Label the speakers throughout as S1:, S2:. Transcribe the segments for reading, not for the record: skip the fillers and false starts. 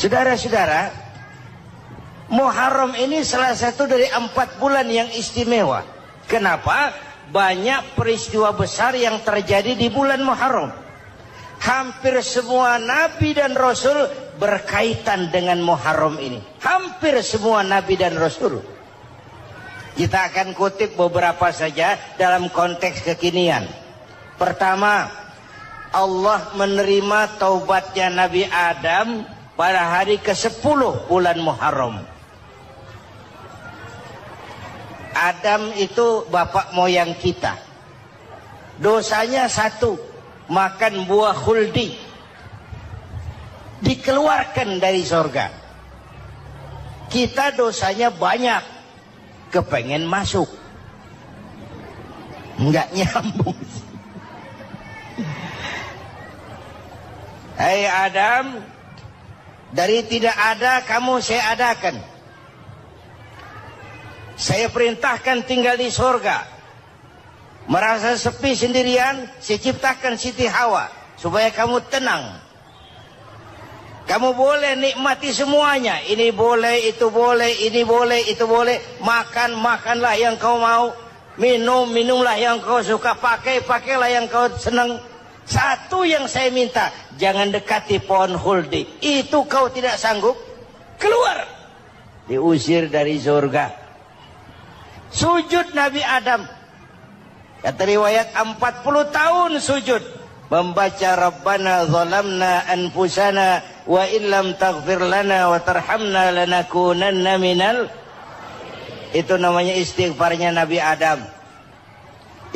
S1: Saudara-saudara, Muharram ini salah satu dari 4 bulan yang istimewa. Kenapa? Banyak peristiwa besar yang terjadi di bulan Muharram. Hampir semua nabi dan rasul berkaitan dengan Muharram ini. Hampir semua nabi dan rasul. Kita akan kutip beberapa saja dalam konteks kekinian. Pertama, Allah menerima taubatnya Nabi Adam pada hari ke-10 bulan Muharram. Adam itu bapak moyang kita. Dosanya satu, makan buah khuldi. Dikeluarkan dari surga. Kita dosanya banyak, kepengen masuk. Enggak nyambung. Hai Adam, dari tidak ada kamu saya adakan. Saya perintahkan tinggal di surga. Merasa sepi sendirian, saya ciptakan Siti Hawa supaya kamu tenang. Kamu boleh nikmati semuanya. Ini boleh, itu boleh, ini boleh, itu boleh. Makan, makanlah yang kau mau. Minum, minumlah yang kau suka. Pakai, pakailah yang kau senang. Satu yang saya minta, jangan dekati pohon khuldi. Itu kau tidak sanggup, keluar. Diusir dari surga. Sujud Nabi Adam. Kata riwayat 40 tahun sujud. Membaca Rabbana zalamna anfusana wa illam taghfir lana wa tarhamna lanakunanna minal. Itu namanya istighfarnya Nabi Adam.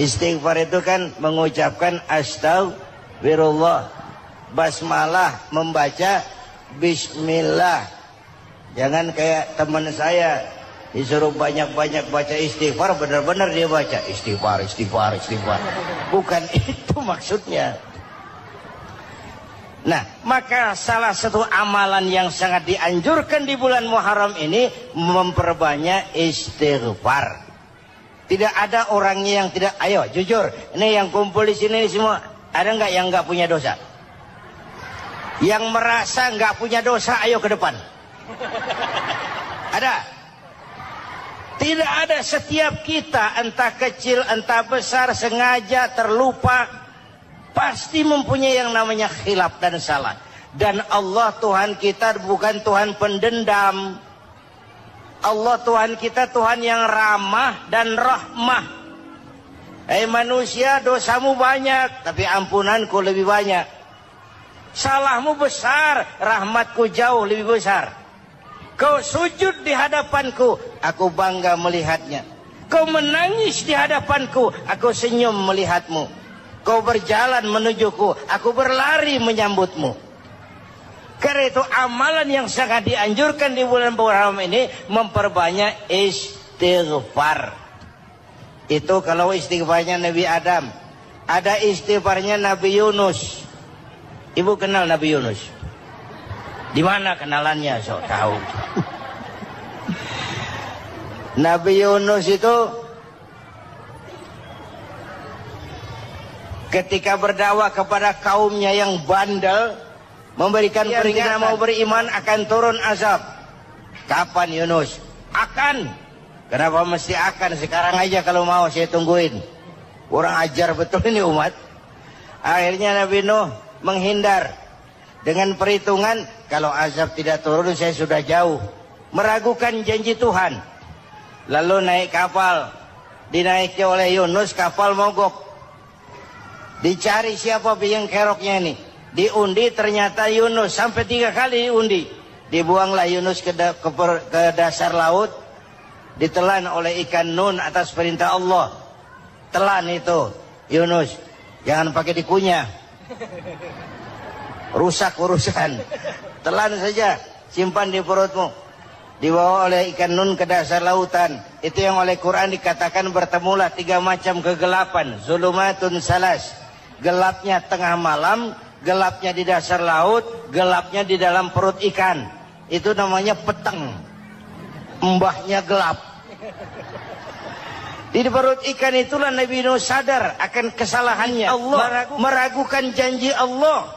S1: Istighfar itu kan mengucapkan astagfirullah. Basmalah membaca bismillah. Jangan kayak teman saya disuruh banyak-banyak baca istighfar, benar-benar dia baca istighfar, istighfar, istighfar. Bukan itu maksudnya. Nah, maka salah satu amalan yang sangat dianjurkan di bulan Muharram ini memperbanyak istighfar. Tidak ada orangnya yang tidak. Ayo jujur, ini yang kumpul di sini semua, ada nggak yang nggak punya dosa? Yang merasa nggak punya dosa, ayo ke depan. Ada? Tidak ada. Setiap kita, entah kecil entah besar, sengaja terlupa, pasti mempunyai yang namanya khilaf dan salah. Dan Allah Tuhan kita bukan Tuhan pendendam. Allah Tuhan kita Tuhan yang ramah dan rahmah. Manusia, dosamu banyak, tapi ampunanku lebih banyak. Salahmu besar, rahmatku jauh lebih besar. Kau sujud di hadapanku, aku bangga melihatnya. Kau menangis di hadapanku, aku senyum melihatmu. Kau berjalan menujuku, aku berlari menyambutmu. Karena itu amalan yang sangat dianjurkan di bulan Muharram ini memperbanyak istighfar. Itu kalau istighfarnya Nabi Adam. Ada istighfarnya Nabi Yunus. Ibu kenal Nabi Yunus? Di mana kenalannya? So tahu. Nabi Yunus itu ketika berdakwah kepada kaumnya yang bandel, memberikan peringatan mau beriman akan turun azab. Kapan Yunus? Akan. Kenapa mesti akan? Sekarang aja kalau mau saya tungguin. Kurang ajar betul ini umat. Akhirnya Nabi Nuh menghindar dengan perhitungan kalau azab tidak turun saya sudah jauh. Meragukan janji Tuhan. Lalu naik kapal. Dinaiki oleh Yunus, kapal mogok. Dicari siapa biang keroknya ini. Diundi ternyata Yunus, sampai 3 kali diundi. Dibuanglah Yunus ke dasar laut. Ditelan oleh ikan nun atas perintah Allah. Telan itu Yunus. Jangan pakai dikunyah. Rusak urusan. Telan saja, simpan di perutmu. Dibawa oleh ikan nun ke dasar lautan. Itu yang oleh Quran dikatakan bertemulah 3 macam kegelapan. Zulumatun salas. Gelapnya tengah malam, gelapnya di dasar laut, gelapnya di dalam perut ikan. Itu namanya peteng. Mbahnya gelap. Di perut ikan itulah Nabi Nuh sadar akan kesalahannya. Allah meragukan janji Allah.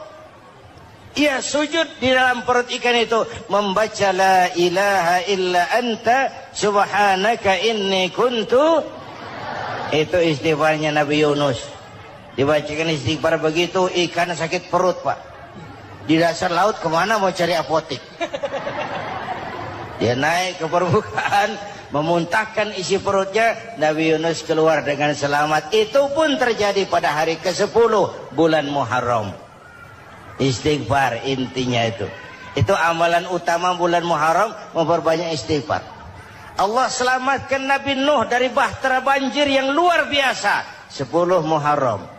S1: Ia sujud di dalam perut ikan itu membaca la ilaha illa anta subhanaka inni kuntu. Itu istighfarnya Nabi Yunus. Dibacakan istighfar begitu, ikan sakit perut, Pak. Di dasar laut kemana mau cari apotik? Dia naik ke permukaan, memuntahkan isi perutnya, Nabi Yunus keluar dengan selamat. Itu pun terjadi pada hari ke-10 bulan Muharram. Istighfar intinya itu. Itu amalan utama bulan Muharram, memperbanyak istighfar. Allah selamatkan Nabi Nuh dari bahtera banjir yang luar biasa 10 Muharram.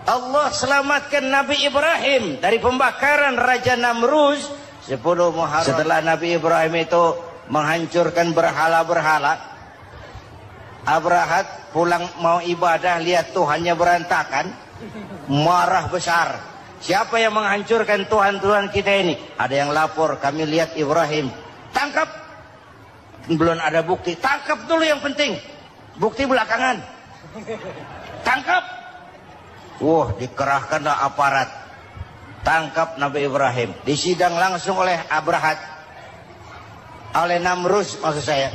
S1: Allah selamatkan Nabi Ibrahim dari pembakaran Raja Namruz 10 Muharram. Setelah Nabi Ibrahim itu menghancurkan berhala-berhala, Abrahat pulang mau ibadah, lihat Tuhannya berantakan, marah besar. Siapa yang menghancurkan Tuhan-Tuhan kita ini? Ada yang lapor, kami lihat Ibrahim. Tangkap. Belum ada bukti. Tangkap dulu yang penting. Bukti belakangan. Tangkap. Wah, dikerahkanlah aparat. Tangkap Nabi Ibrahim. Disidang langsung oleh Abrahat. Oleh Namruz maksud saya.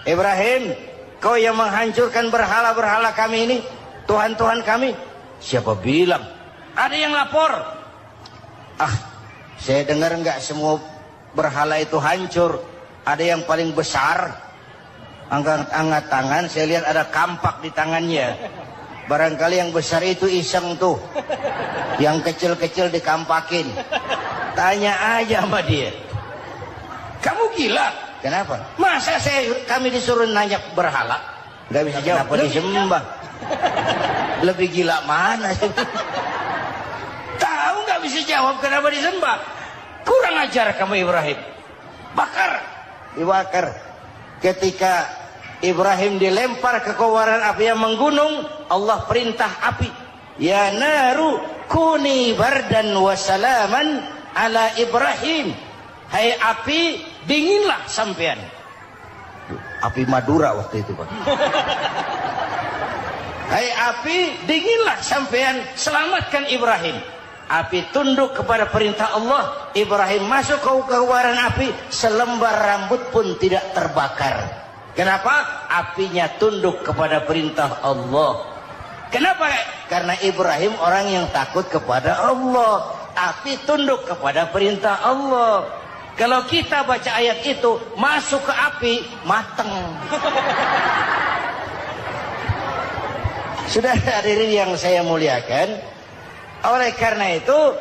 S1: Ibrahim, kau yang menghancurkan berhala-berhala kami ini, Tuhan-Tuhan kami. Siapa bilang? Ada yang lapor. Saya dengar enggak semua berhala itu hancur. Ada yang paling besar, angkat tangan, saya lihat ada kampak di tangannya. Barangkali yang besar itu iseng tuh, yang kecil-kecil dikampakin. Tanya aja sama dia. Kamu gila? Kenapa? Masa kami disuruh nanya berhala? Gak bisa jawab. Kenapa disembah? Lebih gila mana sih? Tahu nggak bisa jawab kenapa disembah? Kurang ajar kamu Ibrahim. Bakar, dibakar. Ketika Ibrahim dilempar ke kobaran api yang menggunung, Allah perintah api, ya naru kuni bardan wa salaman ala Ibrahim. Hai api, dinginlah sampean. Api Madura waktu itu, Pak. Hai api, dinginlah sampean, selamatkan Ibrahim. Api tunduk kepada perintah Allah. Ibrahim masuk ke kobaran api, selembar rambut pun tidak terbakar. Kenapa? Apinya tunduk kepada perintah Allah. Kenapa? Karena Ibrahim orang yang takut kepada Allah. Api tunduk kepada perintah Allah. Kalau kita baca ayat itu, masuk ke api, mateng. Sudah hadirin yang saya muliakan, oleh karena itu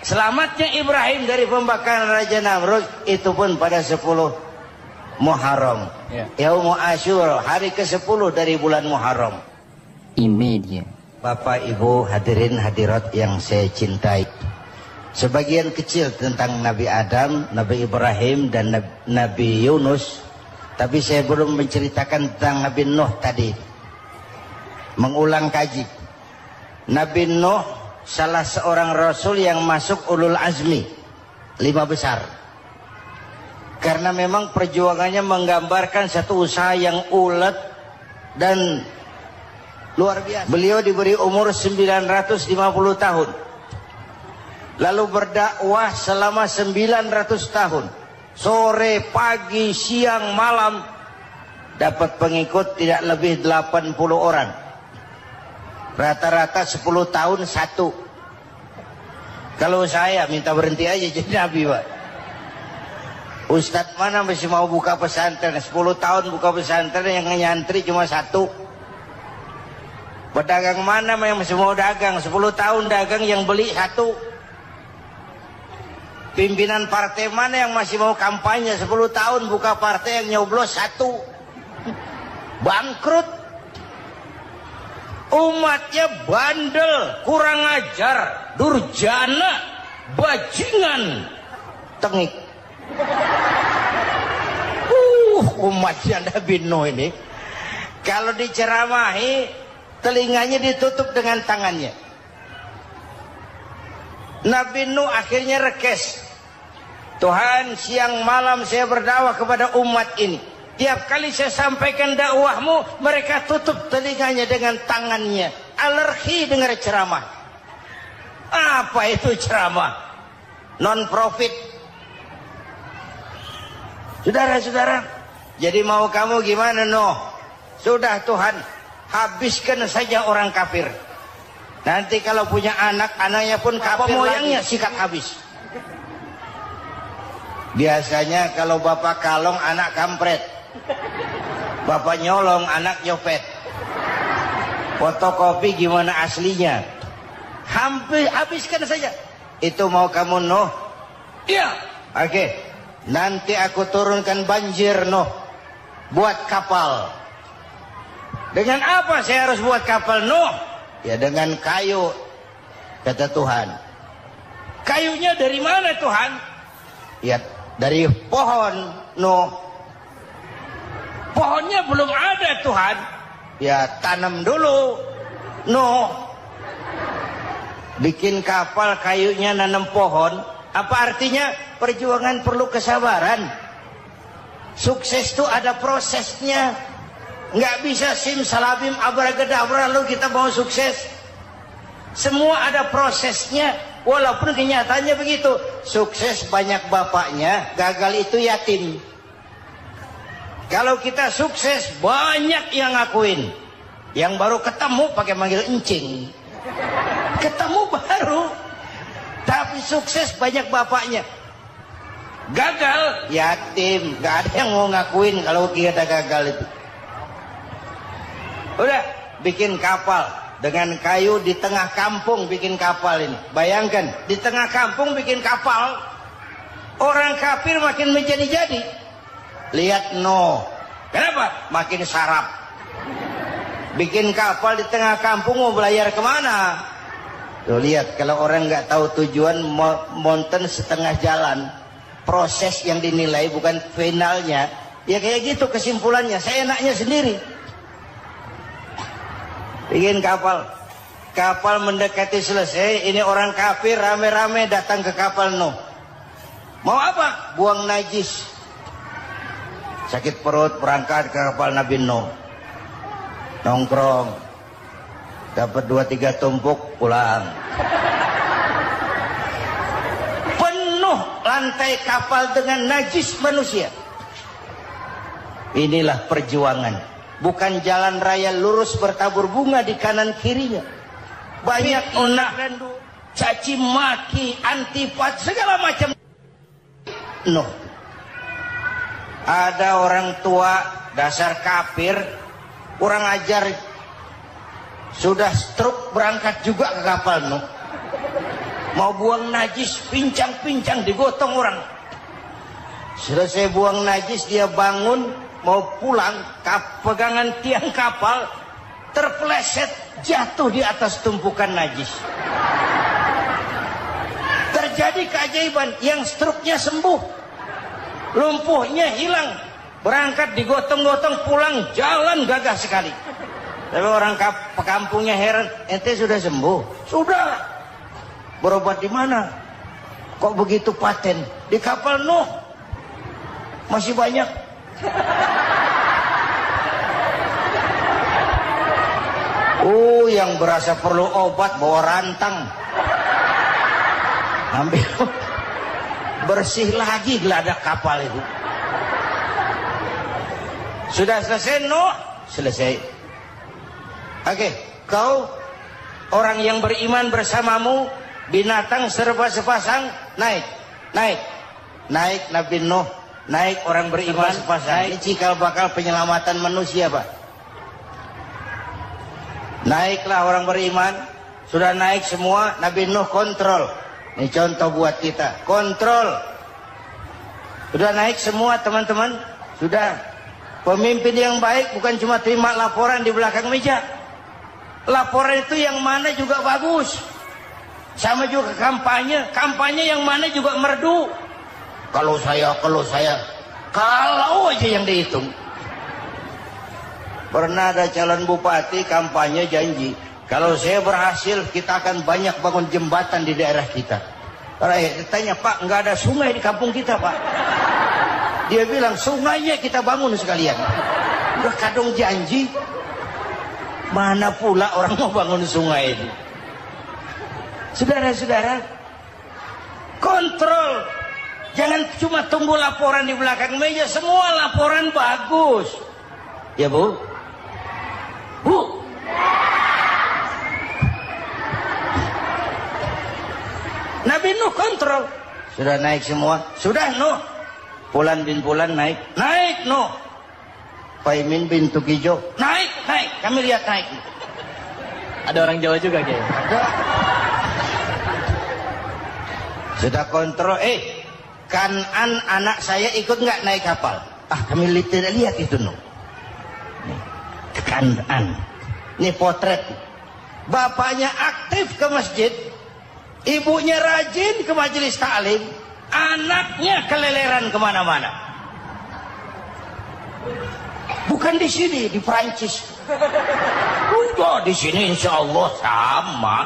S1: selamatnya Ibrahim dari pembakaran Raja Namrud itu pun pada 10 Muharram, Yaumul Asyura, hari ke-10 dari bulan Muharram.
S2: Imedia.
S1: Bapak Ibu hadirin hadirat yang saya cintai, sebagian kecil tentang Nabi Adam, Nabi Ibrahim dan Nabi Yunus, tapi saya belum menceritakan tentang Nabi Nuh tadi. Mengulang kaji. Nabi Nuh salah seorang rasul yang masuk ulul azmi 5 besar. Karena memang perjuangannya menggambarkan satu usaha yang ulet dan luar biasa. Beliau diberi umur 950 tahun. Lalu berdakwah selama 900 tahun. Sore, pagi, siang, malam. Dapat pengikut tidak lebih 80 orang. Rata-rata 10 tahun satu. Kalau saya minta berhenti aja jadi nabi, Pak. Ustadz mana masih mau buka pesantren? 10 tahun buka pesantren, yang nyantri cuma satu. Pedagang mana yang masih mau dagang? 10 tahun dagang, yang beli satu. Pimpinan partai mana yang masih mau kampanye? 10 tahun buka partai, yang nyoblos satu. Bangkrut. Umatnya bandel, kurang ajar, durjana, bajingan, tengik. Umatnya Nabi Nuh ini, kalau diceramahi, telinganya ditutup dengan tangannya. Nabi Nuh akhirnya rekes. Tuhan, siang malam saya berdakwah kepada umat ini. Tiap kali saya sampaikan dakwahmu, mereka tutup telinganya dengan tangannya. Alergi dengar ceramah. Apa itu ceramah? non-profit. Saudara-saudara, jadi mau kamu gimana Nuh? Sudah Tuhan, habiskan saja orang kafir. Nanti kalau punya anak, anaknya pun kafir moyangnya sikat habis. Biasanya kalau bapak kalong, anak kampret. Bapak nyolong, anak nyopet. Fotokopi gimana aslinya? Hampir habiskan saja. Itu mau kamu Nuh? Iya. Oke. Nanti aku turunkan banjir Nuh. Buat kapal. Dengan apa saya harus buat kapal Nuh? Ya dengan kayu. Kata Tuhan. Kayunya dari mana Tuhan? Ya dari pohon Nuh. Pohonnya belum ada Tuhan. Ya tanam dulu Nuh. Bikin kapal, kayunya nanam pohon. Apa artinya? Perjuangan perlu kesabaran. Sukses itu ada prosesnya. Nggak bisa simsalabim abracadabra lalu kita mau sukses. Semua ada prosesnya. Walaupun kenyataannya begitu. Sukses banyak bapaknya, gagal itu yatim. Kalau kita sukses banyak yang ngakuin. Yang baru ketemu pakai manggil encing. Ketemu baru. Tapi sukses banyak bapaknya. Gagal yatim. Gak ada yang mau ngakuin kalau kita gagal itu. Udah bikin kapal dengan kayu di tengah kampung, bikin kapal ini. Bayangkan di tengah kampung bikin kapal. Orang kafir makin menjadi-jadi. Lihat Nuh. Kenapa? Makin sarap. Bikin kapal di tengah kampung mau belayar kemana? Tuh lihat, kalau orang nggak tahu tujuan, mountain setengah jalan. Proses yang dinilai bukan finalnya. Ya kayak gitu kesimpulannya. Saya enaknya sendiri. Bikin kapal. Kapal mendekati selesai. Ini orang kafir rame-rame datang ke kapal Nuh. Mau apa? Buang najis. Sakit perut berangkat ke kapal Nabi Nuh. Nongkrong. Dapat 2-3 tumpuk pulang. Penuh lantai kapal dengan najis manusia. Inilah perjuangan. Bukan jalan raya lurus bertabur bunga di kanan kirinya. Banyak onak, caci maki, antipat, segala macam. No. Ada orang tua dasar kafir, kurang ajar, sudah stroke berangkat juga ke kapal Nuh. Mau buang najis, pincang-pincang digotong orang. Selesai buang najis dia bangun, mau pulang, pegangan tiang kapal terpeleset jatuh di atas tumpukan najis. Terjadi keajaiban, yang struknya sembuh, lumpuhnya hilang, berangkat digotong-gotong pulang, jalan gagah sekali. Tapi orang kampungnya heran, ente sudah sembuh? Sudah. Berobat di mana? Kok begitu paten? Di kapal Nuh. Masih banyak. Yang berasa perlu obat bawa rantang. Ambil bersih lagi geladak kapal itu. Sudah selesai Nuh? Selesai. Oke, kau orang yang beriman bersamamu, binatang serba sepasang, naik Nabi Nuh, naik orang beriman sepasang. Ini cikal bakal penyelamatan manusia, Pak. Naiklah orang beriman, sudah naik semua, Nabi Nuh kontrol. Ini contoh buat kita, kontrol. Sudah naik semua teman-teman, sudah. Pemimpin yang baik bukan cuma terima laporan di belakang meja. Laporan itu yang mana juga bagus. Sama juga kampanye yang mana juga merdu. Kalau saya, kalau aja yang dihitung. Pernah ada calon bupati kampanye janji, kalau saya berhasil kita akan banyak bangun jembatan di daerah kita. Rakyat tanya, Pak, nggak ada sungai di kampung kita, Pak. Dia bilang, sungainya kita bangun sekalian. Udah kadung janji, mana pula orang mau bangun sungai itu. Saudara-saudara, Kontrol. Jangan cuma tunggu laporan di belakang meja, semua laporan bagus. Ya Bu? Bu? Nabi Nuh kontrol. Sudah naik semua? Sudah Nuh. Pulan bin Pulan naik? Naik Nuh. Paimin bin Tukijo? Naik, naik. Kami lihat naik.
S2: Ada orang Jawa juga Kiai.
S1: Ada. Sudah kontrol. Kanan anak saya ikut nggak naik kapal? Kami tidak lihat itu Nuh. Kanan. Ini potret. Bapaknya aktif ke masjid. Ibunya rajin ke majelis taklim, anaknya keleleran kemana-mana. Bukan di sini, di Prancis. Udah di sini insya Allah sama.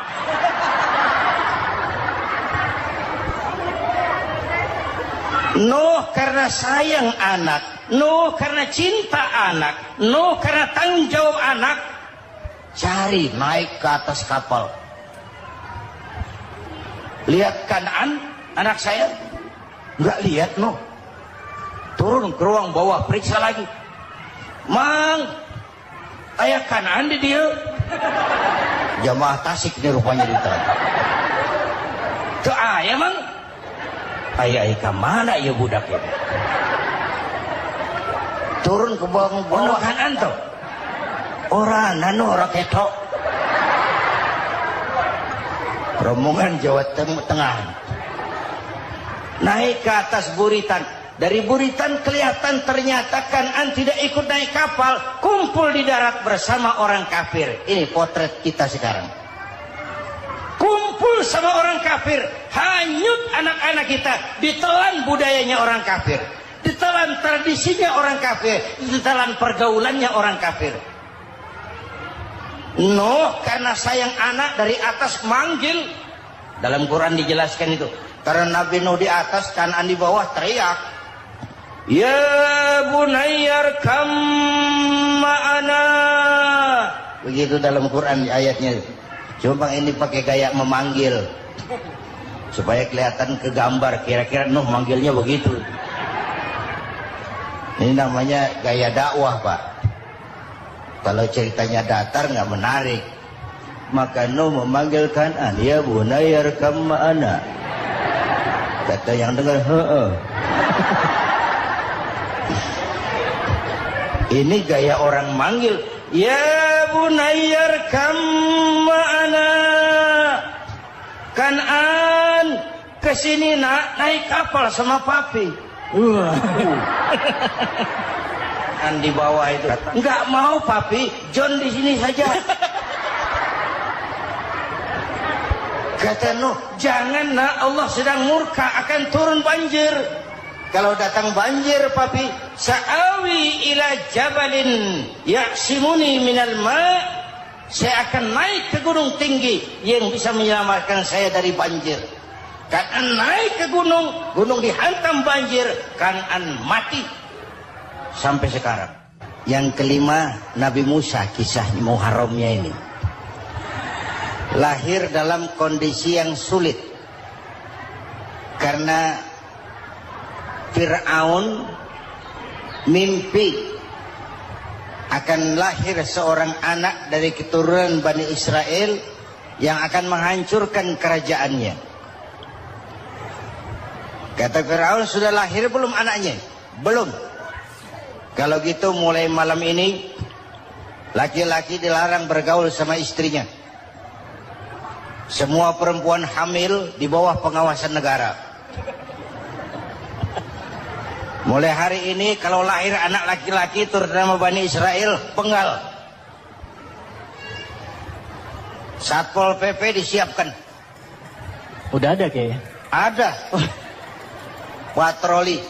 S1: Nuh karena sayang anak, Nuh karena cinta anak, Nuh karena tanggung jawab anak, cari naik ke atas kapal. Lihat Kanaan, anak saya? Enggak lihat Nuh. Turun ke ruang bawah, periksa lagi. Mang, ayah Kanaan di dia. Jamaah Tasik nih rupanya ditanya. Tuh ayah Mang. Ayah ke mana ya budak ini? Turun ke bawah Kanaan tuh. Orang nanu orang ketok. Rombongan Jawa Tengah naik ke atas buritan. Dari buritan kelihatan ternyata Kanaan tidak ikut naik kapal, kumpul di darat bersama orang kafir. Ini potret kita sekarang. Kumpul sama orang kafir, hanyut anak-anak kita, ditelan budayanya orang kafir, ditelan tradisinya orang kafir, ditelan pergaulannya orang kafir. Nuh karena sayang anak dari atas manggil. Dalam Quran dijelaskan itu. Karena Nabi Nuh di atas, Kanaan di bawah teriak. Ya bunayyarkam ma'ana. Begitu dalam Quran ayatnya. Cuma ini pakai gaya memanggil. Supaya kelihatan kegambar. Kira-kira Nuh manggilnya begitu. Ini namanya gaya dakwah Pak. Kalau ceritanya datar nggak menarik, maka Nuh memanggil Kanaan, ya bunayyarkam ma'ana. Kata yang dengar, Ini gaya orang manggil, ya bunayyarkam ma'ana. Kanaan, kesini nak, naik kapal sama papi. Di bawah itu nggak mau papi, John di sini saja. Kata Nuh, jangan nak, Allah sedang murka, akan turun banjir. Kalau datang banjir papi, sa'awi ila jabalin ya'simuni minal ma', saya akan naik ke gunung tinggi yang bisa menyelamatkan saya dari banjir. Kanaan naik ke gunung, gunung dihantam banjir, Kanaan mati. Sampai sekarang. Yang kelima, Nabi Musa, kisah Muharramnya ini. Lahir dalam kondisi yang sulit. Karena Fir'aun mimpi akan lahir seorang anak dari keturunan Bani Israel yang akan menghancurkan kerajaannya. Kata Fir'aun, sudah lahir belum anaknya? Belum. Kalau gitu mulai malam ini laki-laki dilarang bergaul sama istrinya. Semua perempuan hamil di bawah pengawasan negara. Mulai hari ini kalau lahir anak laki-laki turut nama Bani Israel, penggal. Satpol PP disiapkan.
S2: Udah ada kayaknya.
S1: Ada. Patroli.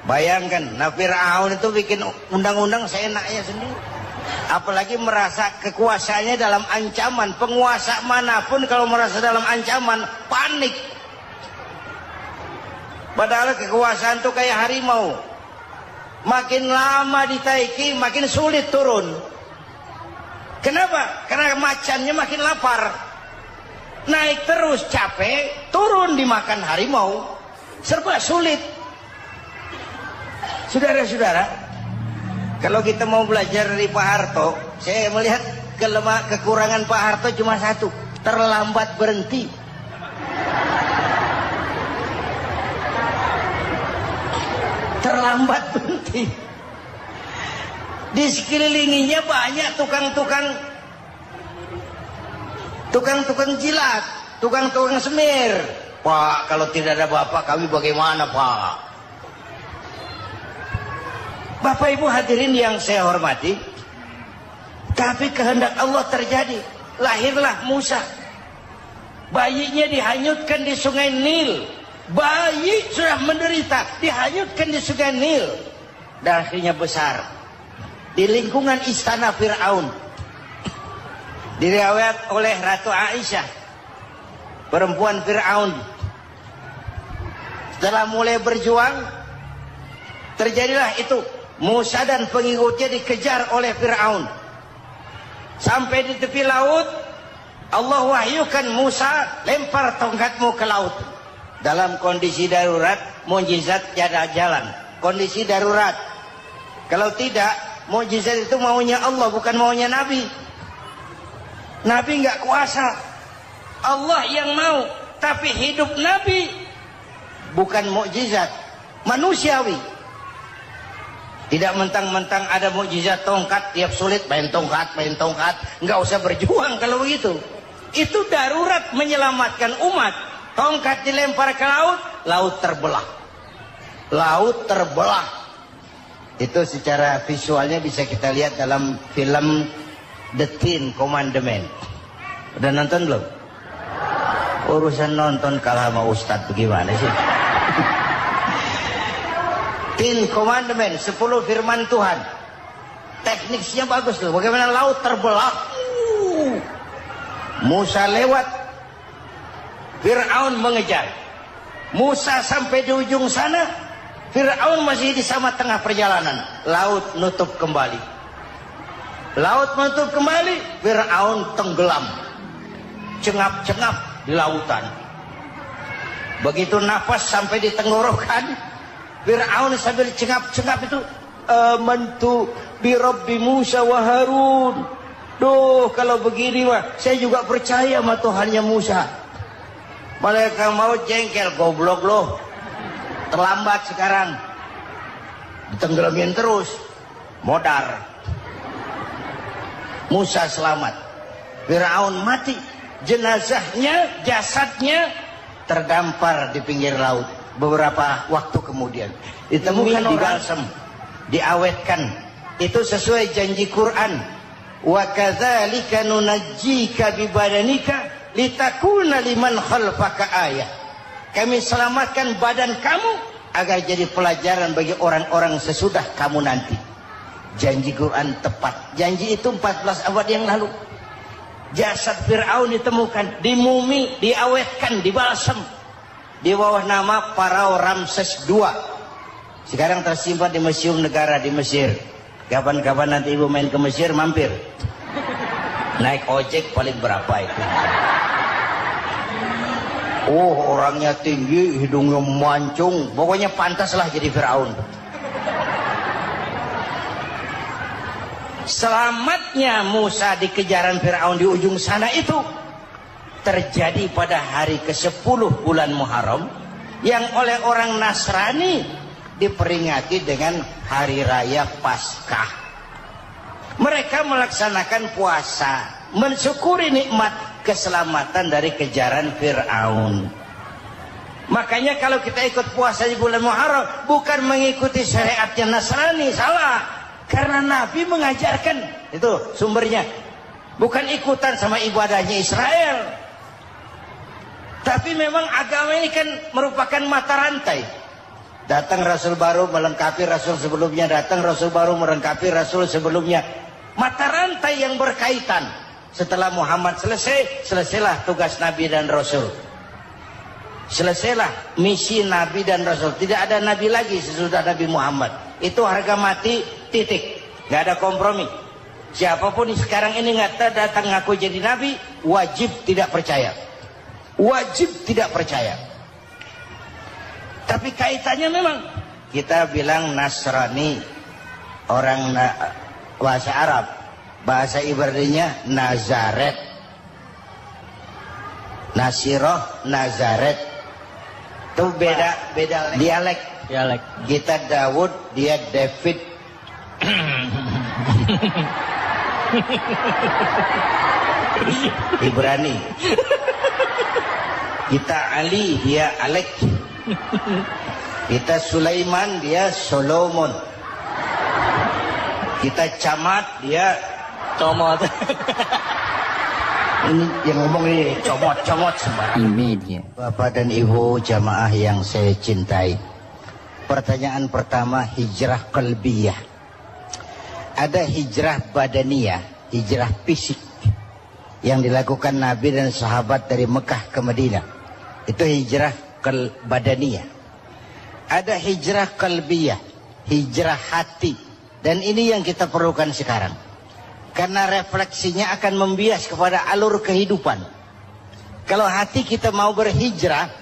S1: Bayangkan, Fir'aun itu bikin undang-undang seenaknya sendiri. Apalagi merasa kekuasaannya dalam ancaman. Penguasa manapun kalau merasa dalam ancaman, panik. Padahal kekuasaan itu kayak harimau. Makin lama ditaiki, makin sulit turun. Kenapa? Karena macannya makin lapar. naik terus capek, turun dimakan harimau, serba sulit. Saudara-saudara, kalau kita mau belajar dari Pak Harto, saya melihat kekurangan Pak Harto cuma satu, terlambat berhenti. Terlambat berhenti. Di sekelilinginya banyak tukang-tukang jilat, tukang-tukang semir. Pak, kalau tidak ada bapak kami bagaimana, Pak? Bapak Ibu hadirin yang saya hormati, tapi kehendak Allah terjadi. Lahirlah Musa. Bayinya dihanyutkan di sungai Nil. Bayi sudah menderita, dihanyutkan di sungai Nil. Dan akhirnya besar di lingkungan istana Fir'aun. Diriwayat oleh Ratu Aisyah, perempuan Fir'aun, setelah mulai berjuang, terjadilah itu. Musa dan pengikutnya dikejar oleh Fir'aun. Sampai di tepi laut, Allah wahyukan Musa, lempar tongkatmu ke laut. Dalam kondisi darurat, mukjizat tiada jalan. Kondisi darurat. Kalau tidak, mukjizat itu maunya Allah, bukan maunya Nabi. Nabi nggak kuasa. Allah yang mau. Tapi hidup Nabi bukan mukjizat, manusiawi. Tidak mentang-mentang ada mukjizat tongkat, tiap sulit main tongkat. Nggak usah berjuang kalau begitu. Itu darurat menyelamatkan umat. Tongkat dilempar ke laut, laut terbelah. Laut terbelah. Itu secara visualnya bisa kita lihat dalam film The Ten Commandment. Udah nonton belum? Urusan nonton kalah sama Ustadz bagaimana sih? Ten Commandment, 10 firman Tuhan. Tekniknya bagus loh. Bagaimana laut terbelah. Musa lewat. Fir'aun mengejar. Musa sampai di ujung sana. Fir'aun masih di sama tengah perjalanan. Laut nutup kembali. Laut menutup kembali. Fir'aun tenggelam. Cengap-cengap di lautan. Begitu nafas sampai di tenggorokan, Fir'aun sambil cengap-cengap itu, amantu bi Rabbi Musa wa Harun. Duh, kalau begini mah saya juga percaya sama Tuhannya Musa. Malaikat maut jengkel, goblok loh. Terlambat sekarang. Ditenggelamin terus. Modar. Musa selamat. Fir'aun mati. Jenazahnya, jasadnya terdampar di pinggir laut. Beberapa waktu kemudian ditemukan di balsam, diawetkan. Itu sesuai janji Quran. Wa kadzalika nunajjika bi badanika litakuna liman khalfaka ayah. Kami selamatkan badan kamu agar jadi pelajaran bagi orang-orang sesudah kamu nanti. Janji Quran tepat. Janji itu 14 abad yang lalu. Jasad Fir'aun ditemukan, dimumi, diawetkan, dibalsam di bawah nama Farao Ramses II. Sekarang tersimpan di Museum Negara di Mesir. Kapan-kapan nanti ibu main ke Mesir, mampir. Naik ojek paling berapa itu? Oh, orangnya tinggi, hidungnya mancung, pokoknya pantaslah jadi Fir'aun. Selamatnya Musa di kejaran Fir'aun di ujung sana itu terjadi pada hari ke-10 bulan Muharram, yang oleh orang Nasrani diperingati dengan hari raya Paskah. Mereka melaksanakan puasa, mensyukuri nikmat keselamatan dari kejaran Fir'aun. Makanya kalau kita ikut puasa di bulan Muharram, bukan mengikuti syariatnya Nasrani, salah. Karena Nabi mengajarkan, itu sumbernya. Bukan ikutan sama ibadahnya Israel. Tapi memang agama ini kan merupakan mata rantai. Datang Rasul baru melengkapi Rasul sebelumnya, datang Rasul baru melengkapi Rasul sebelumnya. Mata rantai yang berkaitan. Setelah Muhammad selesai, selesailah tugas Nabi dan Rasul. Selesailah misi Nabi dan Rasul. Tidak ada Nabi lagi sesudah Nabi Muhammad. Itu harga mati, titik. Gak ada kompromi. Siapapun sekarang ini nggak datang ngaku jadi Nabi, wajib tidak percaya. wajib tidak percaya. Tapi kaitannya memang kita bilang Nasrani, orang bahasa Arab, bahasa Ibraninya Nazaret, Nasiroh, Nazaret, itu beda dialek. Kita Daud, dia David. Ibrani. Kita Ali, dia Alek. Kita Sulaiman, dia Solomon. Kita Camat, dia
S2: Comot.
S1: ini yang ngomong ini comot sembarang. Ini dia. Bapak dan Ibu jamaah yang saya cintai. Pertanyaan pertama, hijrah qalbiyah. Ada hijrah badaniyah, hijrah fisik yang dilakukan Nabi dan sahabat dari Mekah ke Madinah. Itu hijrah badaniyah. Ada hijrah qalbiyah, hijrah hati. Dan ini yang kita perlukan sekarang. Karena refleksinya akan membias kepada alur kehidupan. Kalau hati kita mau berhijrah,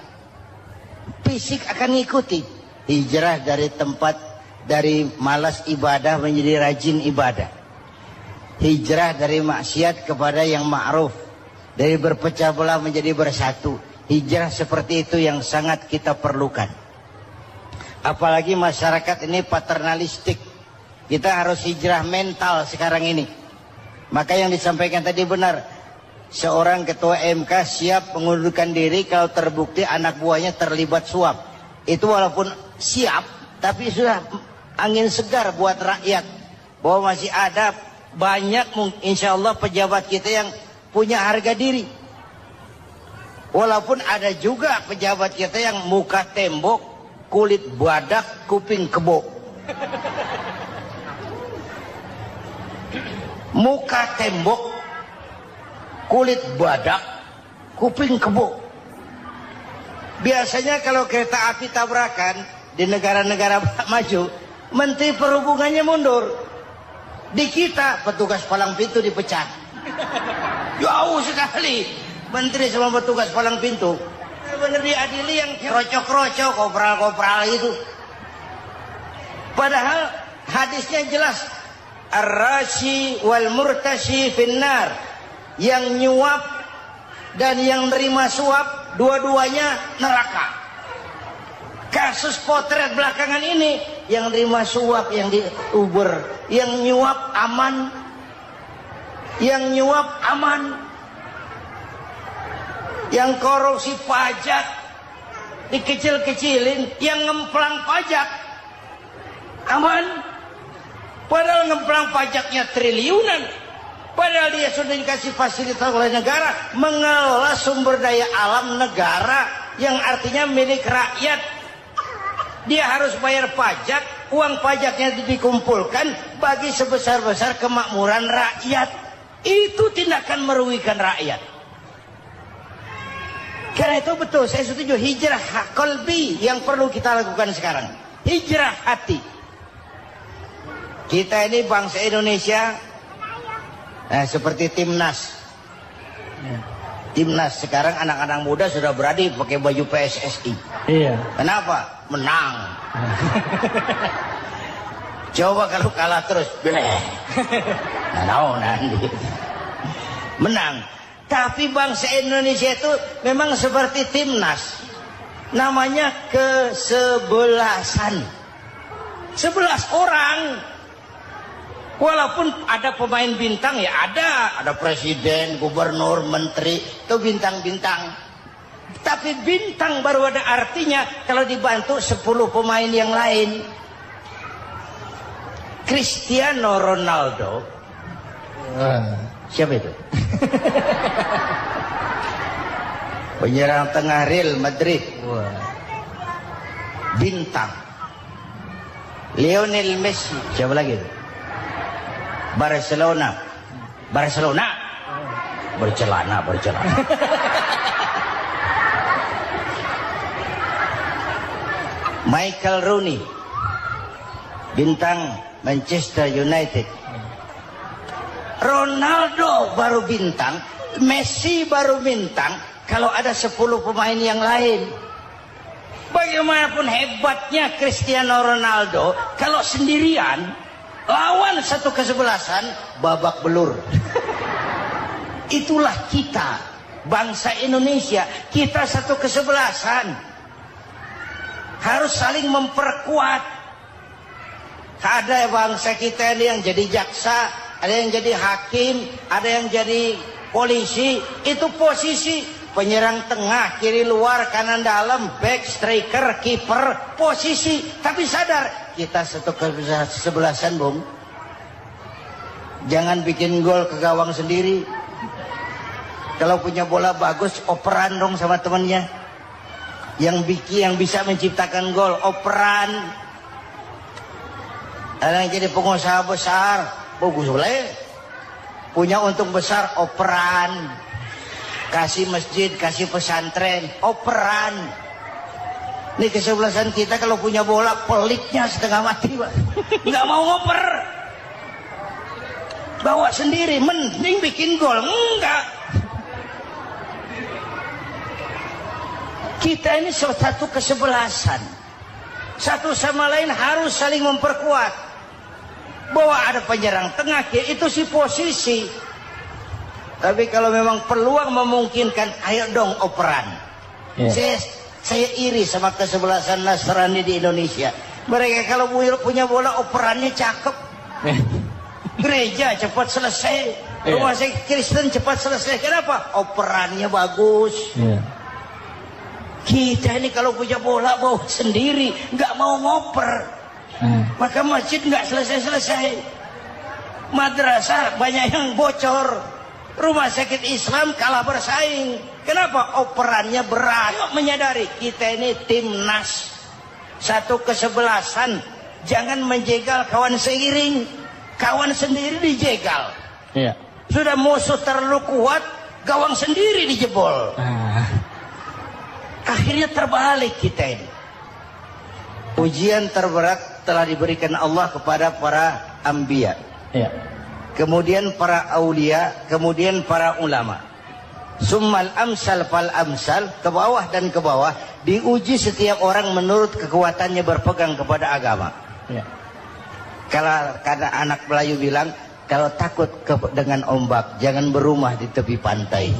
S1: fisik akan ngikuti. Hijrah dari tempat, dari malas ibadah menjadi rajin ibadah. Hijrah dari maksiat kepada yang ma'ruf. Dari berpecah belah menjadi bersatu. Hijrah seperti itu yang sangat kita perlukan. Apalagi masyarakat ini paternalistik. Kita harus hijrah mental sekarang ini. Maka yang disampaikan tadi benar. Seorang ketua MK siap mengundurkan diri kalau terbukti anak buahnya terlibat suap. Itu walaupun siap, tapi sudah angin segar buat rakyat. Bahwa masih ada banyak insya Allah pejabat kita yang punya harga diri. Walaupun ada juga pejabat kita yang muka tembok, kulit badak, kuping kebo. Muka tembok, kulit badak, kuping kebo. Biasanya kalau kereta api tabrakan di negara-negara maju, Menteri Perhubungannya mundur. Di kita petugas palang pintu dipecat. Jauh sekali Menteri sama petugas palang pintu. Benar diadili yang krocok-krocok, kopral-kopral itu. Padahal hadisnya jelas. Ar-rashi wal murtashi finnar. Yang nyuap dan yang nerima suap, dua-duanya neraka. Kasus potret belakangan ini, yang nerima suap, yang diuber, yang nyuap aman, yang nyuap aman, yang korupsi pajak dikecil-kecilin, yang ngemplang pajak aman. Padahal ngemplang pajaknya triliunan. Padahal dia sudah dikasih fasilitas oleh negara mengelola sumber daya alam negara yang artinya milik rakyat. Dia harus bayar pajak, uang pajaknya dikumpulkan bagi sebesar-besar kemakmuran rakyat. Itu tindakan merugikan rakyat. Karena itu betul, saya setuju hijrah qalbi yang perlu kita lakukan sekarang. Hijrah hati. Kita ini bangsa Indonesia, seperti timnas. Timnas sekarang anak-anak muda sudah berani pakai baju PSSI.
S2: Iya.
S1: Kenapa? Menang. Coba kalau kalah terus, nanti menang. Tapi bangsa Indonesia itu memang seperti timnas. Namanya kesebelasan. 11 orang. Walaupun ada pemain bintang ya ada presiden, gubernur, menteri, itu bintang-bintang. Tapi bintang baru ada artinya kalau dibantu 10 pemain yang lain. Cristiano Ronaldo. Siapa itu? Penyerang tengah Real Madrid. Bintang. Lionel Messi. Siapa lagi itu? Barcelona. Bercelana. Michael Rooney, bintang Manchester United. Ronaldo baru bintang, Messi baru bintang, kalau ada 10 pemain yang lain. Bagaimanapun hebatnya Cristiano Ronaldo, kalau sendirian lawan satu kesebelasan babak belur. Itulah kita, bangsa Indonesia. Kita satu kesebelasan, harus saling memperkuat. Ada bangsa kita ini yang jadi jaksa, ada yang jadi hakim, ada yang jadi polisi. Itu posisi penyerang tengah, kiri luar, kanan dalam, back, striker, kiper, posisi. Tapi sadar, kita satu kesebelasan, Bung. Jangan bikin gol ke gawang sendiri. Kalau punya bola bagus, operan dong sama temannya. Yang bisa menciptakan gol, operan. Ada yang jadi pengusaha besar, bagus boleh. Punya untung besar, operan. Kasih masjid, kasih pesantren, operan. Ini kesebelasan kita kalau punya bola peliknya setengah mati, Pak. Nggak mau ngoper. Bawa sendiri, mending bikin gol. Enggak. Kita ini satu kesebelasan. Satu sama lain harus saling memperkuat. Bahwa ada penyerang tengah, itu si posisi. Tapi kalau memang peluang memungkinkan, ayo dong operan. Saya iri sama kesebelasan Nasrani di Indonesia. Mereka kalau punya bola operannya cakep. Gereja cepat selesai, rumah sakit Kristen cepat selesai. Kenapa? Operannya bagus. Kita ini kalau punya bola bawa sendiri, nggak mau ngoper. Maka masjid nggak selesai-selesai. Madrasah banyak yang bocor. Rumah sakit Islam kalah bersaing. Kenapa? Operannya berat. Ayo menyadari kita ini timnas, satu kesebelasan. Jangan menjegal kawan seiring. Kawan sendiri dijegal. Sudah musuh terlalu kuat, gawang sendiri dijebol. Akhirnya terbalik kita ini. Ujian terberat telah diberikan Allah kepada para anbiya. Kemudian para aulia, kemudian para ulama. Summal amsal fal amsal, ke bawah dan ke bawah, diuji setiap orang menurut kekuatannya berpegang kepada agama. Kalau karena anak Melayu bilang, kalau takut dengan ombak, jangan berumah di tepi pantai.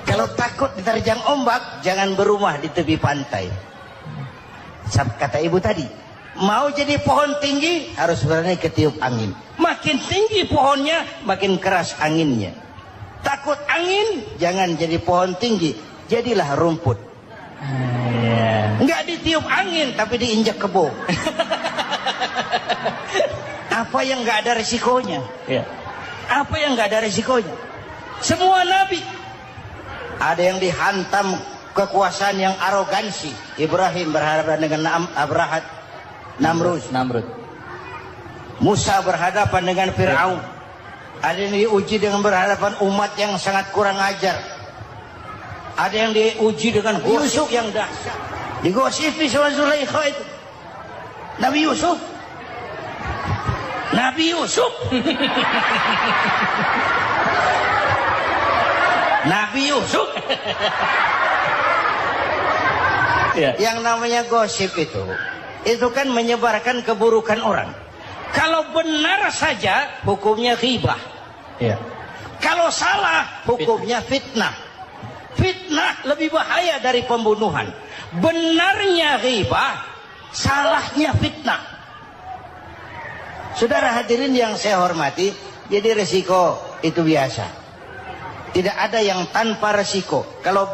S1: Kalau takut diterjang ombak, jangan berumah di tepi pantai. Kata ibu tadi, mau jadi pohon tinggi harus berani ketiup angin. Makin tinggi pohonnya, makin keras anginnya. Takut angin, jangan jadi pohon tinggi, jadilah rumput. Nggak ditiup angin, tapi diinjak kebo. Apa yang nggak ada resikonya? Apa yang nggak ada resikonya? Semua nabi ada yang dihantam kekuasaan yang arogansi. Ibrahim berhadapan dengan Namrud. Musa berhadapan dengan Fir'aun. Ada yang diuji dengan berhadapan umat yang sangat kurang ajar. Ada yang diuji dengan gosip yang dahsyat. Digosipi sama Zulaikha itu. Nabi Yusuf. Nabi Yusuf. Yang namanya gosip itu kan menyebarkan keburukan orang. Kalau benar saja hukumnya ghibah. Kalau salah hukumnya fitnah. Fitnah lebih bahaya dari pembunuhan. Benarnya ghibah, salahnya fitnah. Saudara hadirin yang saya hormati, jadi resiko itu biasa. Tidak ada yang tanpa resiko. Kalau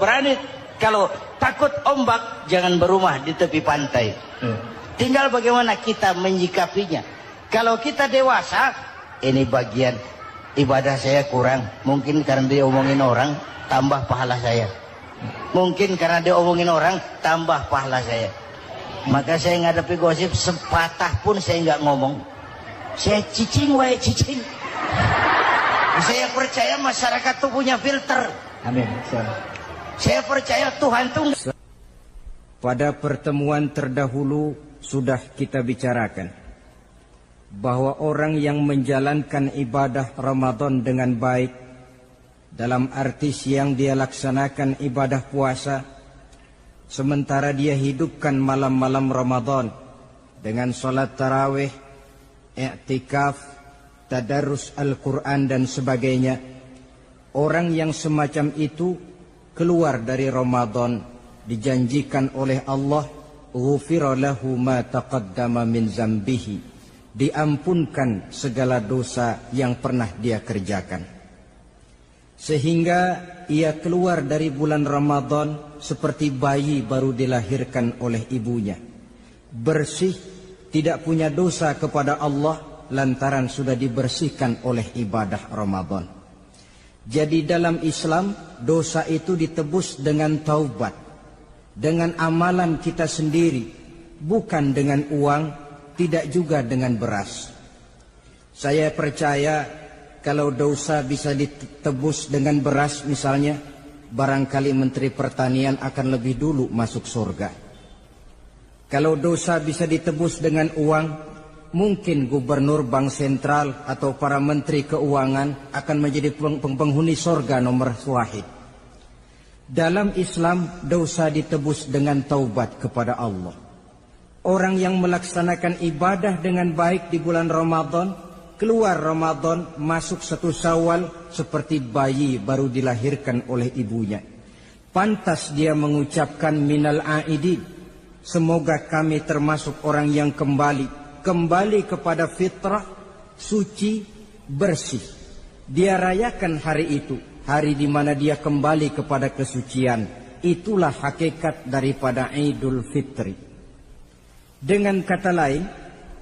S1: takut ombak, jangan berumah di tepi pantai. Tinggal bagaimana kita menyikapinya. Kalau kita dewasa, ini bagian ibadah saya kurang. Mungkin karena dia omongin orang, tambah pahala saya. Mungkin karena dia omongin orang, tambah pahala saya. Maka saya ngadapi gosip, sepatah pun saya nggak ngomong. Saya cicing. Saya percaya masyarakat itu punya filter.
S2: Amin.
S1: Saya percaya Tuhan itu.
S3: Pada pertemuan terdahulu sudah kita bicarakan bahwa orang yang menjalankan ibadah Ramadan dengan baik dalam arti siang dia laksanakan ibadah puasa, sementara dia hidupkan malam-malam Ramadan dengan sholat tarawih, i'tikaf, tadarus Al-Quran dan sebagainya. Orang yang semacam itu keluar dari Ramadan dijanjikan oleh Allah, ghufira lahu ma taqaddama min zambihi, diampunkan segala dosa yang pernah dia kerjakan. Sehingga ia keluar dari bulan Ramadan seperti bayi baru dilahirkan oleh ibunya, bersih, tidak punya dosa kepada Allah lantaran sudah dibersihkan oleh ibadah Ramadan. Jadi dalam Islam dosa itu ditebus dengan taubat, dengan amalan kita sendiri, bukan dengan uang, tidak juga dengan beras. Saya percaya kalau dosa bisa ditebus dengan beras misalnya, barangkali Menteri Pertanian akan lebih dulu masuk surga. Kalau dosa bisa ditebus dengan uang, mungkin gubernur bank sentral atau para menteri keuangan akan menjadi penghuni surga nomor wahid. Dalam Islam dosa ditebus dengan taubat kepada Allah. Orang yang melaksanakan ibadah dengan baik di bulan Ramadan, keluar Ramadan masuk 1 Syawal seperti bayi baru dilahirkan oleh ibunya. Pantas dia mengucapkan minal aidin, semoga kami termasuk orang yang kembali kepada fitrah, suci, bersih. Dia rayakan hari itu, hari di mana dia kembali kepada kesucian. Itulah hakikat daripada Idul Fitri. Dengan kata lain,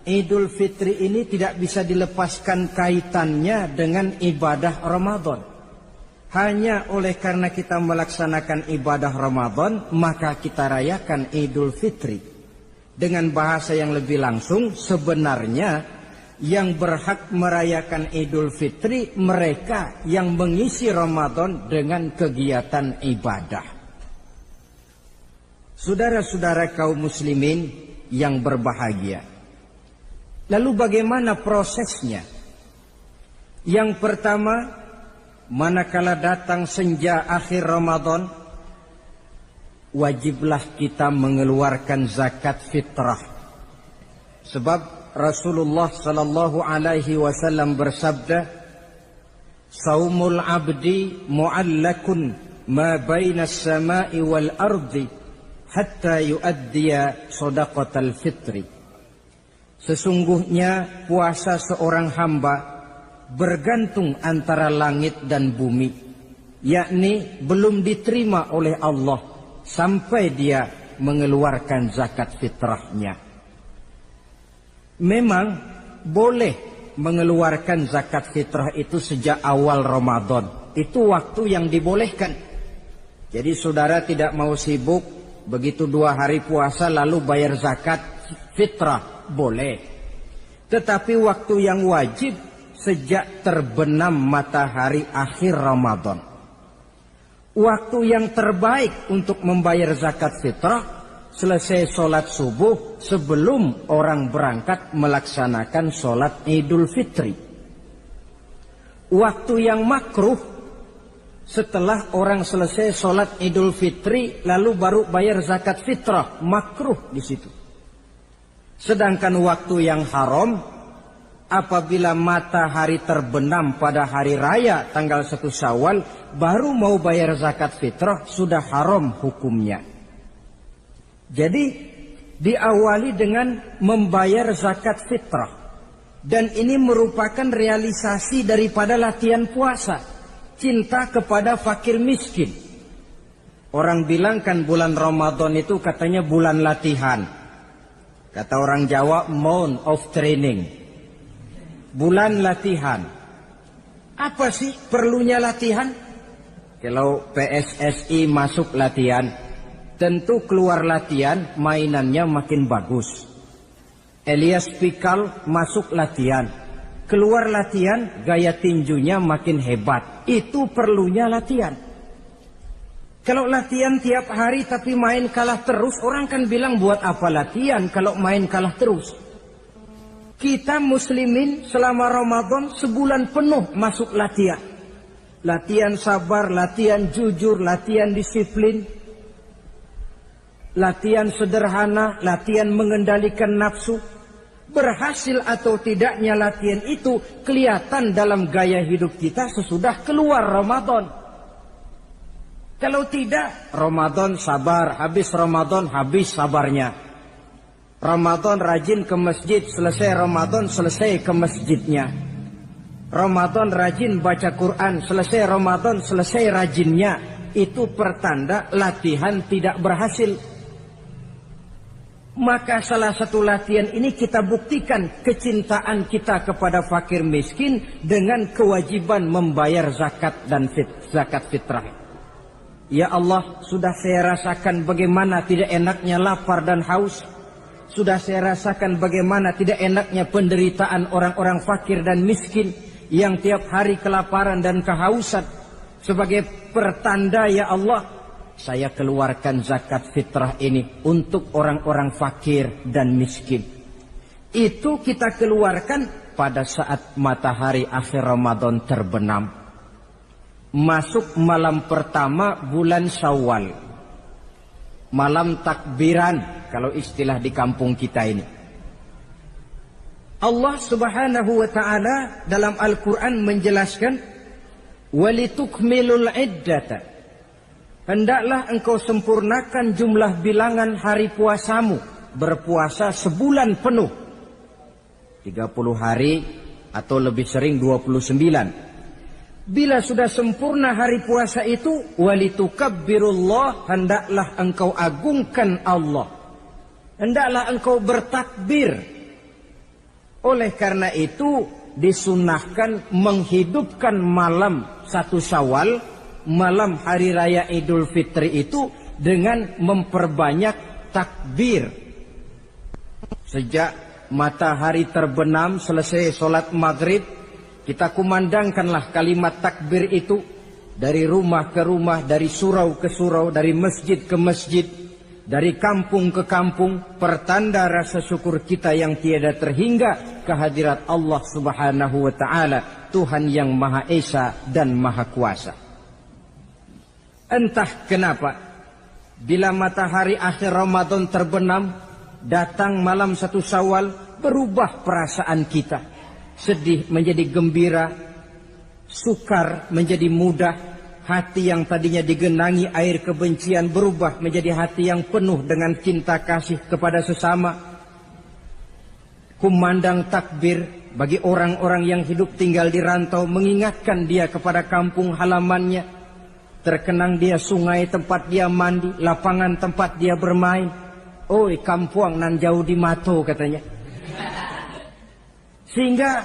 S3: Idul Fitri ini tidak bisa dilepaskan kaitannya dengan ibadah Ramadan. Hanya oleh karena kita melaksanakan ibadah Ramadan, maka kita rayakan Idul Fitri. Dengan bahasa yang lebih langsung, sebenarnya yang berhak merayakan Idul Fitri mereka yang mengisi Ramadan dengan kegiatan ibadah. Saudara-saudara kaum muslimin yang berbahagia, lalu bagaimana prosesnya? Yang pertama, manakala datang senja akhir Ramadan, wajiblah kita mengeluarkan zakat fitrah. Sebab Rasulullah sallallahu alaihi wasallam bersabda, "Saumul 'abdi mu'allakun ma baina as-sama'i wal ardi hatta yu'addiya shadaqatal fitri." Sesungguhnya puasa seorang hamba bergantung antara langit dan bumi, yakni belum diterima oleh Allah sampai dia mengeluarkan zakat fitrahnya. Memang boleh mengeluarkan zakat fitrah itu sejak awal Ramadan. Itu waktu yang dibolehkan. Jadi saudara tidak mau sibuk, begitu 2 hari puasa lalu bayar zakat fitrah, boleh. Tetapi waktu yang wajib sejak terbenam matahari akhir Ramadan. Waktu yang terbaik untuk membayar zakat fitrah selesai sholat subuh sebelum orang berangkat melaksanakan sholat Idul Fitri. Waktu yang makruh setelah orang selesai sholat Idul Fitri lalu baru bayar zakat fitrah, makruh di situ. Sedangkan waktu yang haram apabila matahari terbenam pada hari raya tanggal 1 Syawal baru mau bayar zakat fitrah, sudah haram hukumnya. Jadi diawali dengan membayar zakat fitrah, dan ini merupakan realisasi daripada latihan puasa, cinta kepada fakir miskin. Orang bilang kan bulan Ramadan itu katanya bulan latihan. Kata orang Jawa, month of training. Bulan latihan. Apa sih perlunya latihan? Kalau PSSI masuk latihan, tentu keluar latihan mainannya makin bagus. Elias Pikal masuk latihan, keluar latihan gaya tinjunya makin hebat. Itu perlunya latihan. Kalau latihan tiap hari tapi main kalah terus, orang kan bilang buat apa latihan kalau main kalah terus. Kita muslimin selama Ramadan sebulan penuh masuk latihan. latihan sabar, latihan jujur, latihan disiplin, latihan sederhana, latihan mengendalikan nafsu. Berhasil atau tidaknya latihan itu kelihatan dalam gaya hidup kita sesudah keluar Ramadan. Kalau tidak, Ramadan sabar, habis Ramadan habis sabarnya. Ramadan rajin ke masjid, selesai Ramadan selesai ke masjidnya. Ramadan rajin baca Quran, selesai Ramadan selesai rajinnya. Itu pertanda latihan tidak berhasil. Maka salah satu latihan ini kita buktikan kecintaan kita kepada fakir miskin dengan kewajiban membayar zakat dan zakat fitrah. Ya Allah, sudah saya rasakan bagaimana tidak enaknya lapar dan haus. Sudah saya rasakan bagaimana tidak enaknya penderitaan orang-orang fakir dan miskin yang tiap hari kelaparan dan kehausan. Sebagai pertanda ya Allah, saya keluarkan zakat fitrah ini untuk orang-orang fakir dan miskin. Itu kita keluarkan pada saat matahari akhir Ramadan terbenam. Masuk malam pertama bulan Syawal. Malam takbiran kalau istilah di kampung kita ini. Allah Subhanahu wa taala dalam Al-Qur'an menjelaskan walitukmilul iddata. Hendaklah engkau sempurnakan jumlah bilangan hari puasamu. Berpuasa sebulan penuh. 30 hari atau lebih sering 29. Bila sudah sempurna hari puasa itu, walitukabbirullah, hendaklah engkau agungkan Allah. Hendaklah engkau bertakbir. Oleh karena itu disunahkan menghidupkan malam 1 Syawal, malam hari raya Idul Fitri itu dengan memperbanyak takbir. Sejak matahari terbenam selesai sholat maghrib, kita kumandangkanlah kalimat takbir itu dari rumah ke rumah, dari surau ke surau, dari masjid ke masjid, dari kampung ke kampung, pertanda rasa syukur kita yang tiada terhingga kehadirat Allah Subhanahu wa taala, Tuhan yang Maha Esa dan Maha Kuasa. Entah kenapa, bila matahari akhir Ramadan terbenam, datang malam 1 Syawal, berubah perasaan kita. Sedih menjadi gembira, sukar menjadi mudah, hati yang tadinya digenangi air kebencian berubah menjadi hati yang penuh dengan cinta kasih kepada sesama. Kumandang takbir bagi orang-orang yang hidup tinggal di rantau, mengingatkan dia kepada kampung halamannya. Terkenang dia sungai tempat dia mandi, lapangan tempat dia bermain. Oi kampuang nan jauh di mato katanya. Sehingga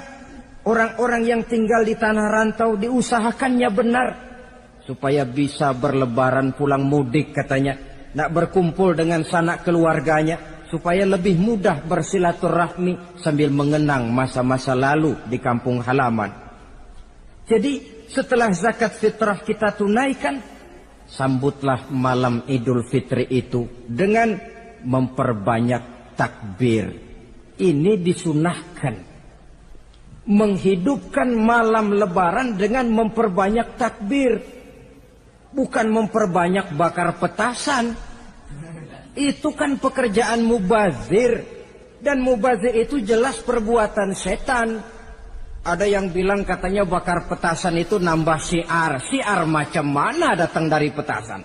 S3: orang-orang yang tinggal di tanah rantau diusahakannya benar supaya bisa berlebaran pulang mudik katanya. Nak berkumpul dengan sanak keluarganya supaya lebih mudah bersilaturahmi sambil mengenang masa-masa lalu di kampung halaman. Jadi setelah zakat fitrah kita tunaikan, sambutlah malam Idul Fitri itu dengan memperbanyak takbir. Ini disunahkan. Menghidupkan malam lebaran dengan memperbanyak takbir. Bukan memperbanyak bakar petasan. Itu kan pekerjaan mubazir. Dan mubazir itu jelas perbuatan setan. Ada yang bilang katanya bakar petasan itu nambah syiar. Syiar macam mana datang dari petasan?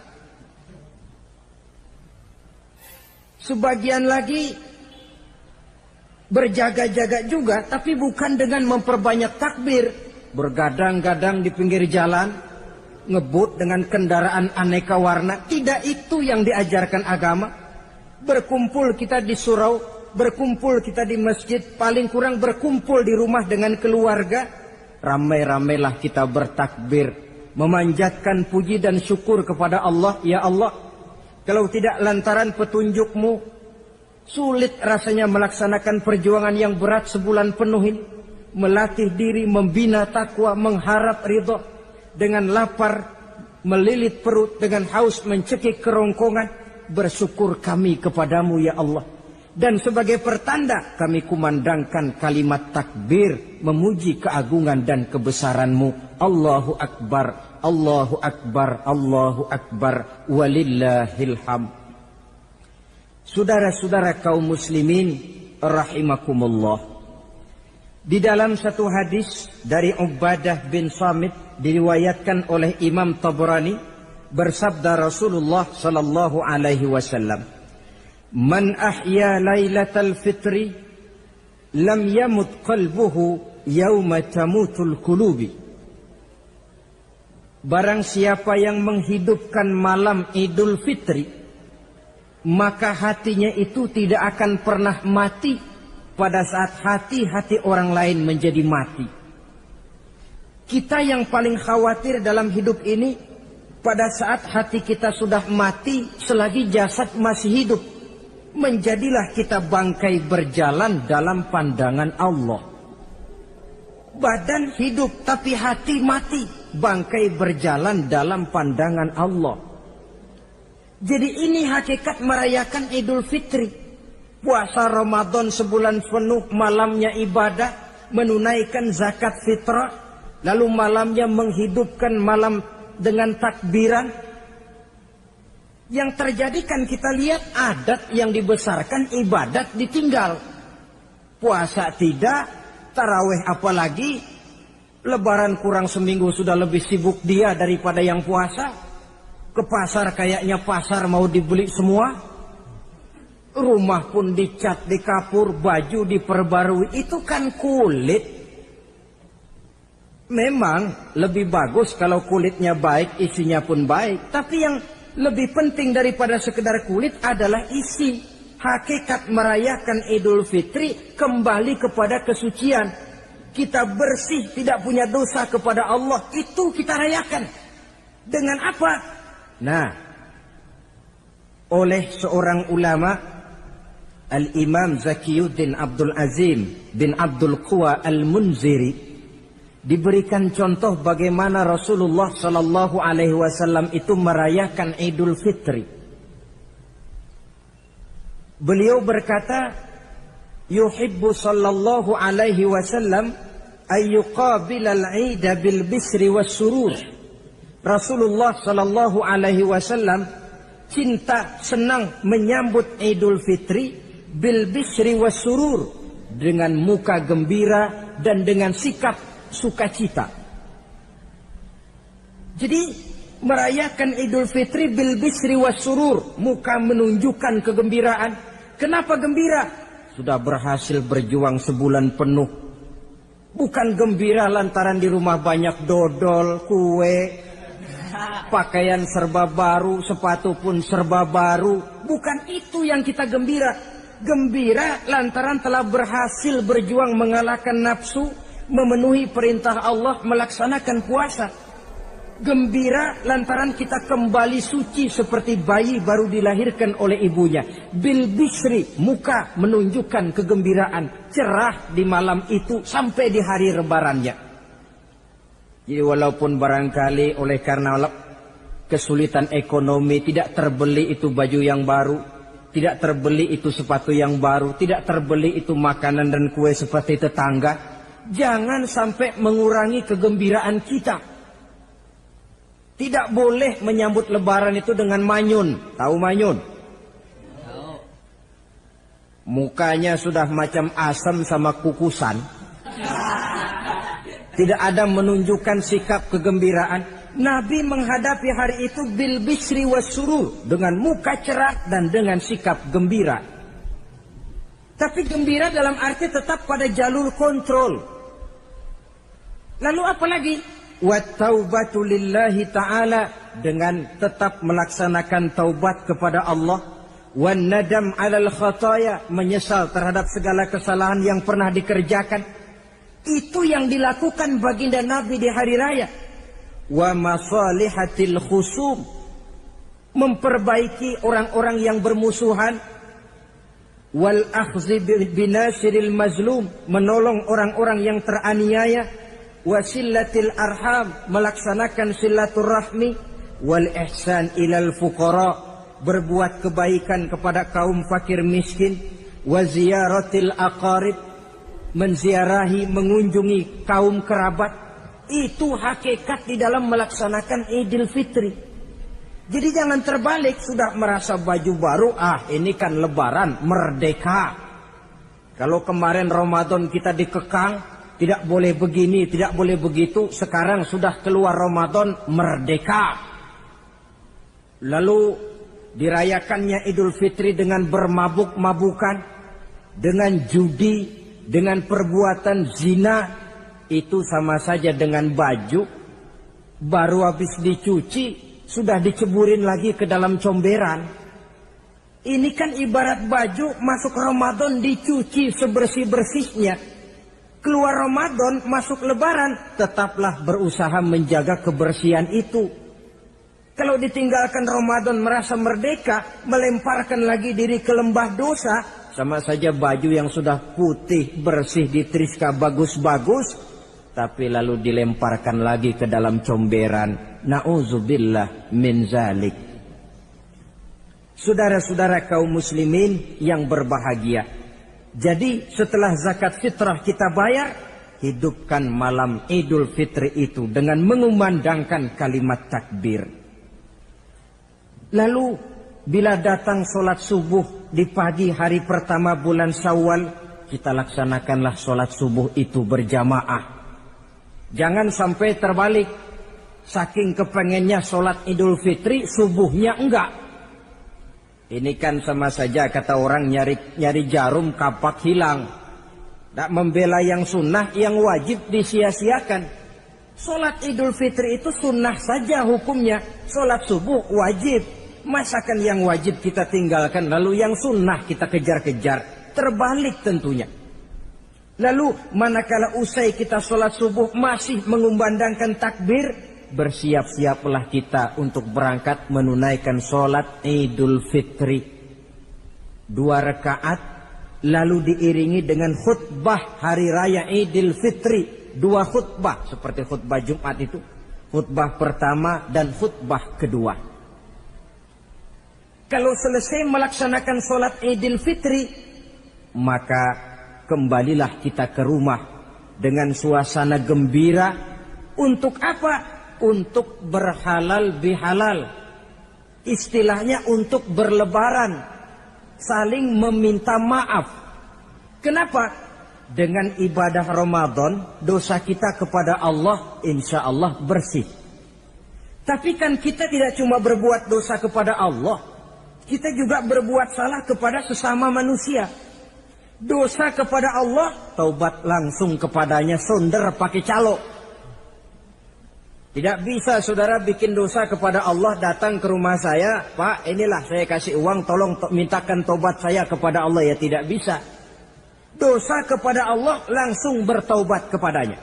S3: Sebagian lagi berjaga-jaga juga, tapi bukan dengan memperbanyak takbir. Bergadang-gadang di pinggir jalan, ngebut dengan kendaraan aneka warna. Tidak itu yang diajarkan agama. Berkumpul kita di surau, berkumpul kita di masjid, paling kurang berkumpul di rumah dengan keluarga. Ramai-ramailah kita bertakbir, memanjatkan puji dan syukur kepada Allah. Ya Allah, kalau tidak lantaran petunjukmu, sulit rasanya melaksanakan perjuangan yang berat sebulan penuh ini. Melatih diri, membina takwa, mengharap ridho. Dengan lapar, melilit perut, dengan haus, mencekik kerongkongan. Bersyukur kami kepadamu ya Allah. Dan sebagai pertanda kami kumandangkan kalimat takbir memuji keagungan dan kebesaran-Mu. Allahu Akbar, Allahu Akbar, Allahu Akbar, walillahil hamd. Saudara-saudara kaum muslimin rahimakumullah. Di dalam satu hadis dari Ubadah bin Samit diriwayatkan oleh Imam Tabrani, bersabda Rasulullah sallallahu alaihi wasallam, "Man ahya lailatal fitri lam yamut qalbuhu yauma tamutul qulubi." Barang siapa yang menghidupkan malam Idul Fitri, maka hatinya itu tidak akan pernah mati pada saat hati-hati orang lain menjadi mati. Kita yang paling khawatir dalam hidup ini pada saat hati kita sudah mati selagi jasad masih hidup. Menjadilah kita bangkai berjalan dalam pandangan Allah. Badan hidup tapi hati mati, bangkai berjalan dalam pandangan Allah. Jadi ini hakikat merayakan Idul Fitri. Puasa Ramadan sebulan penuh, malamnya ibadah, menunaikan zakat fitrah, lalu malamnya menghidupkan malam dengan takbiran. Yang terjadi kan kita lihat adat yang dibesarkan, ibadat ditinggal. Puasa tidak, tarawih apalagi, lebaran kurang seminggu sudah lebih sibuk dia daripada yang puasa. Ke pasar kayaknya pasar mau dibeli semua. Rumah pun dicat, dikapur, baju diperbarui. Itu kan kulit. Memang lebih bagus kalau kulitnya baik, isinya pun baik. Tapi yang lebih penting daripada sekedar kulit adalah isi. Hakikat merayakan Idul Fitri kembali kepada kesucian. Kita bersih, tidak punya dosa kepada Allah. Itu kita rayakan. Dengan apa? Nah, oleh seorang ulama, Al-Imam Zakiyuddin Abdul Azim bin Abdul Quwa Al-Munziri, diberikan contoh bagaimana Rasulullah Sallallahu Alaihi Wasallam itu merayakan Idul Fitri. Beliau berkata, yuhibbu Sallallahu Alaihi Wasallam ayyuqabil al-Ida bil bisri was surur. Rasulullah Sallallahu Alaihi Wasallam cinta, senang menyambut Idul Fitri bil bisri was surur, dengan muka gembira dan dengan sikap sukacita. Jadi merayakan Idul Fitri bil bisri was surur, muka menunjukkan kegembiraan. Kenapa gembira? Sudah berhasil berjuang sebulan penuh. Bukan gembira lantaran di rumah banyak dodol, kue, pakaian serba baru, sepatu pun serba baru. Bukan itu yang kita gembira. Gembira lantaran telah berhasil berjuang mengalahkan nafsu, memenuhi perintah Allah, melaksanakan puasa. Gembira lantaran kita kembali suci seperti bayi baru dilahirkan oleh ibunya. Bil bisri, muka menunjukkan kegembiraan, cerah di malam itu sampai di hari lebarannya. Jadi walaupun barangkali oleh karena kesulitan ekonomi tidak terbeli itu baju yang baru, tidak terbeli itu sepatu yang baru, tidak terbeli itu makanan dan kue seperti tetangga, jangan sampai mengurangi kegembiraan kita. Tidak boleh menyambut lebaran itu dengan manyun. Tahu manyun? Mukanya sudah macam asam sama kukusan. Tidak ada menunjukkan sikap kegembiraan. Nabi menghadapi hari itu bil bisri was surur, dengan muka cerah dan dengan sikap gembira. Tapi gembira dalam arti tetap pada jalur kontrol. Lalu apa lagi? Wattaubatu lillahi ta'ala, dengan tetap melaksanakan taubat kepada Allah. Wan nadam 'alal khataya, menyesal terhadap segala kesalahan yang pernah dikerjakan. Itu yang dilakukan baginda Nabi di hari raya. Wa masalihatil khusum, memperbaiki orang-orang yang bermusuhan. Wal akhzi binasiril mazlum, menolong orang-orang yang teraniaya. Wasillatil arham, melaksanakan silaturahmi. Wal ihsan ilal fuqara, berbuat kebaikan kepada kaum fakir miskin. wa ziyaratil aqarib, menziarahi, mengunjungi kaum kerabat. Itu hakikat di dalam melaksanakan Idul Fitri. Jadi jangan terbalik, sudah merasa baju baru, ini kan lebaran, merdeka. Kalau kemarin Ramadan kita dikekang, tidak boleh begini, tidak boleh begitu, sekarang sudah keluar Ramadan, merdeka. Lalu dirayakannya Idul Fitri dengan bermabuk-mabukan, dengan judi, dengan perbuatan zina. Itu sama saja dengan baju baru habis dicuci sudah diceburin lagi ke dalam comberan. Ini kan ibarat baju masuk Ramadan dicuci sebersih-bersihnya, keluar Ramadan masuk Lebaran tetaplah berusaha menjaga kebersihan itu. Kalau ditinggalkan Ramadan merasa merdeka, melemparkan lagi diri ke lembah dosa, sama saja baju yang sudah putih bersih ditriska bagus-bagus tapi lalu dilemparkan lagi ke dalam comberan. Na'udzubillah min zalik. Saudara-saudara kaum muslimin yang berbahagia, jadi setelah zakat fitrah kita bayar, hidupkan malam Idul Fitri itu dengan mengumandangkan kalimat takbir. Lalu bila datang sholat subuh di pagi hari pertama bulan Syawal, kita laksanakanlah sholat subuh itu berjamaah. Jangan sampai terbalik, saking kepengennya sholat Idul Fitri, subuhnya enggak. Ini kan sama saja kata orang nyari jarum kapak hilang. Tak membela yang sunnah, yang wajib disia-siakan. Sholat Idul Fitri itu sunnah saja hukumnya, sholat subuh wajib. Masakan yang wajib kita tinggalkan, lalu yang sunnah kita kejar-kejar. Terbalik tentunya. Lalu manakala usai kita sholat subuh masih mengumandangkan takbir, bersiap-siaplah kita untuk berangkat menunaikan sholat Idul Fitri. 2 rakaat lalu diiringi dengan khutbah hari raya Idul Fitri. 2 khutbah seperti khutbah Jumat itu, khutbah pertama dan khutbah kedua. Kalau selesai melaksanakan sholat Idul Fitri, maka kembalilah kita ke rumah dengan suasana gembira. Untuk apa? Untuk berhalal bihalal. Istilahnya untuk berlebaran, saling meminta maaf. Kenapa? Dengan ibadah Ramadan, dosa kita kepada Allah insya Allah bersih. Tapi kan kita tidak cuma berbuat dosa kepada Allah, kita juga berbuat salah kepada sesama manusia. Dosa kepada Allah, taubat langsung kepadanya, sonder pakai calo. Tidak bisa saudara bikin dosa kepada Allah, datang ke rumah saya, Pak inilah saya kasih uang, tolong mintakan taubat saya kepada Allah. Ya tidak bisa. Dosa kepada Allah langsung bertaubat kepadanya.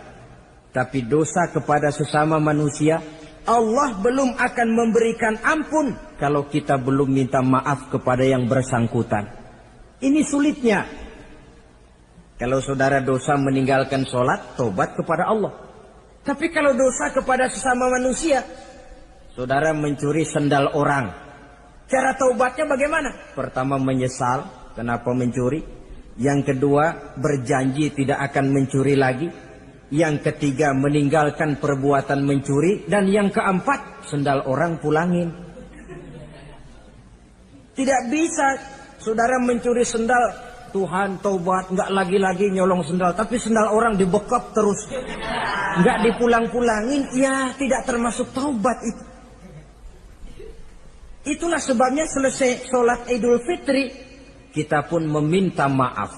S3: Tapi dosa kepada sesama manusia, Allah belum akan memberikan ampun kalau kita belum minta maaf kepada yang bersangkutan. Ini sulitnya. Kalau saudara dosa meninggalkan sholat, tobat kepada Allah. Tapi kalau dosa kepada sesama manusia, saudara mencuri sendal orang, cara taubatnya bagaimana? Pertama menyesal, kenapa mencuri? Yang kedua berjanji tidak akan mencuri lagi. Yang ketiga meninggalkan perbuatan mencuri. Dan yang keempat, sendal orang pulangin. Tidak bisa saudara mencuri sendal, Tuhan taubat, nggak lagi-lagi nyolong sendal, tapi sendal orang dibekap terus, nggak dipulang-pulangin, ya tidak termasuk taubat itu. Itulah sebabnya selesai sholat Idul Fitri, kita pun meminta maaf.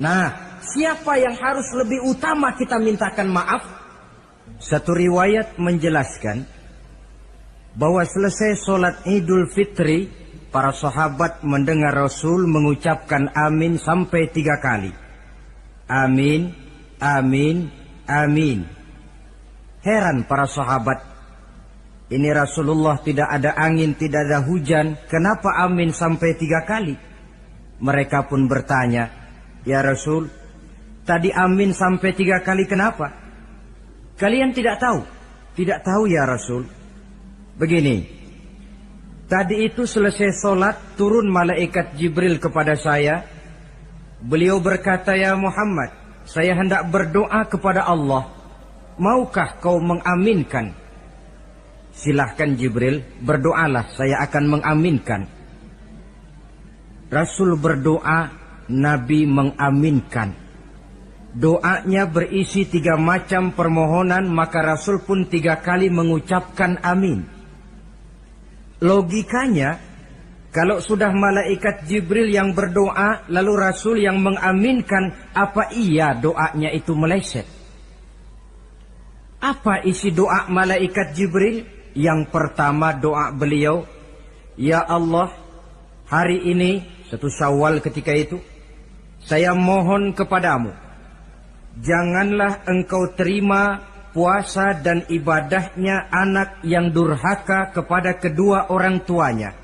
S3: Nah, siapa yang harus lebih utama kita mintakan maaf? Satu riwayat menjelaskan bahwa selesai sholat Idul Fitri, para sahabat mendengar Rasul mengucapkan amin sampai 3 kali. Amin, amin, amin. Heran para sahabat. Ini Rasulullah tidak ada angin, tidak ada hujan. Kenapa amin sampai 3 kali? Mereka pun bertanya, ya Rasul, tadi amin sampai 3 kali kenapa? Kalian tidak tahu? Tidak tahu ya Rasul. Begini. Tadi itu selesai sholat, turun malaikat Jibril kepada saya, Beliau berkata, "Ya Muhammad, saya hendak berdoa kepada Allah. Maukah kau mengaminkan?" "Silahkan Jibril, berdoalah, saya akan mengaminkan." Rasul berdoa, Nabi mengaminkan. Doanya berisi 3 macam permohonan, maka Rasul pun 3 kali mengucapkan amin. Logikanya, kalau sudah malaikat Jibril yang berdoa, lalu Rasul yang mengaminkan, apa iya doanya itu meleset? Apa isi doa malaikat Jibril? Yang pertama doa beliau, "Ya Allah, hari ini," 1 Syawal ketika itu, "saya mohon kepadamu, janganlah engkau terima puasa dan ibadahnya anak yang durhaka kepada kedua orang tuanya."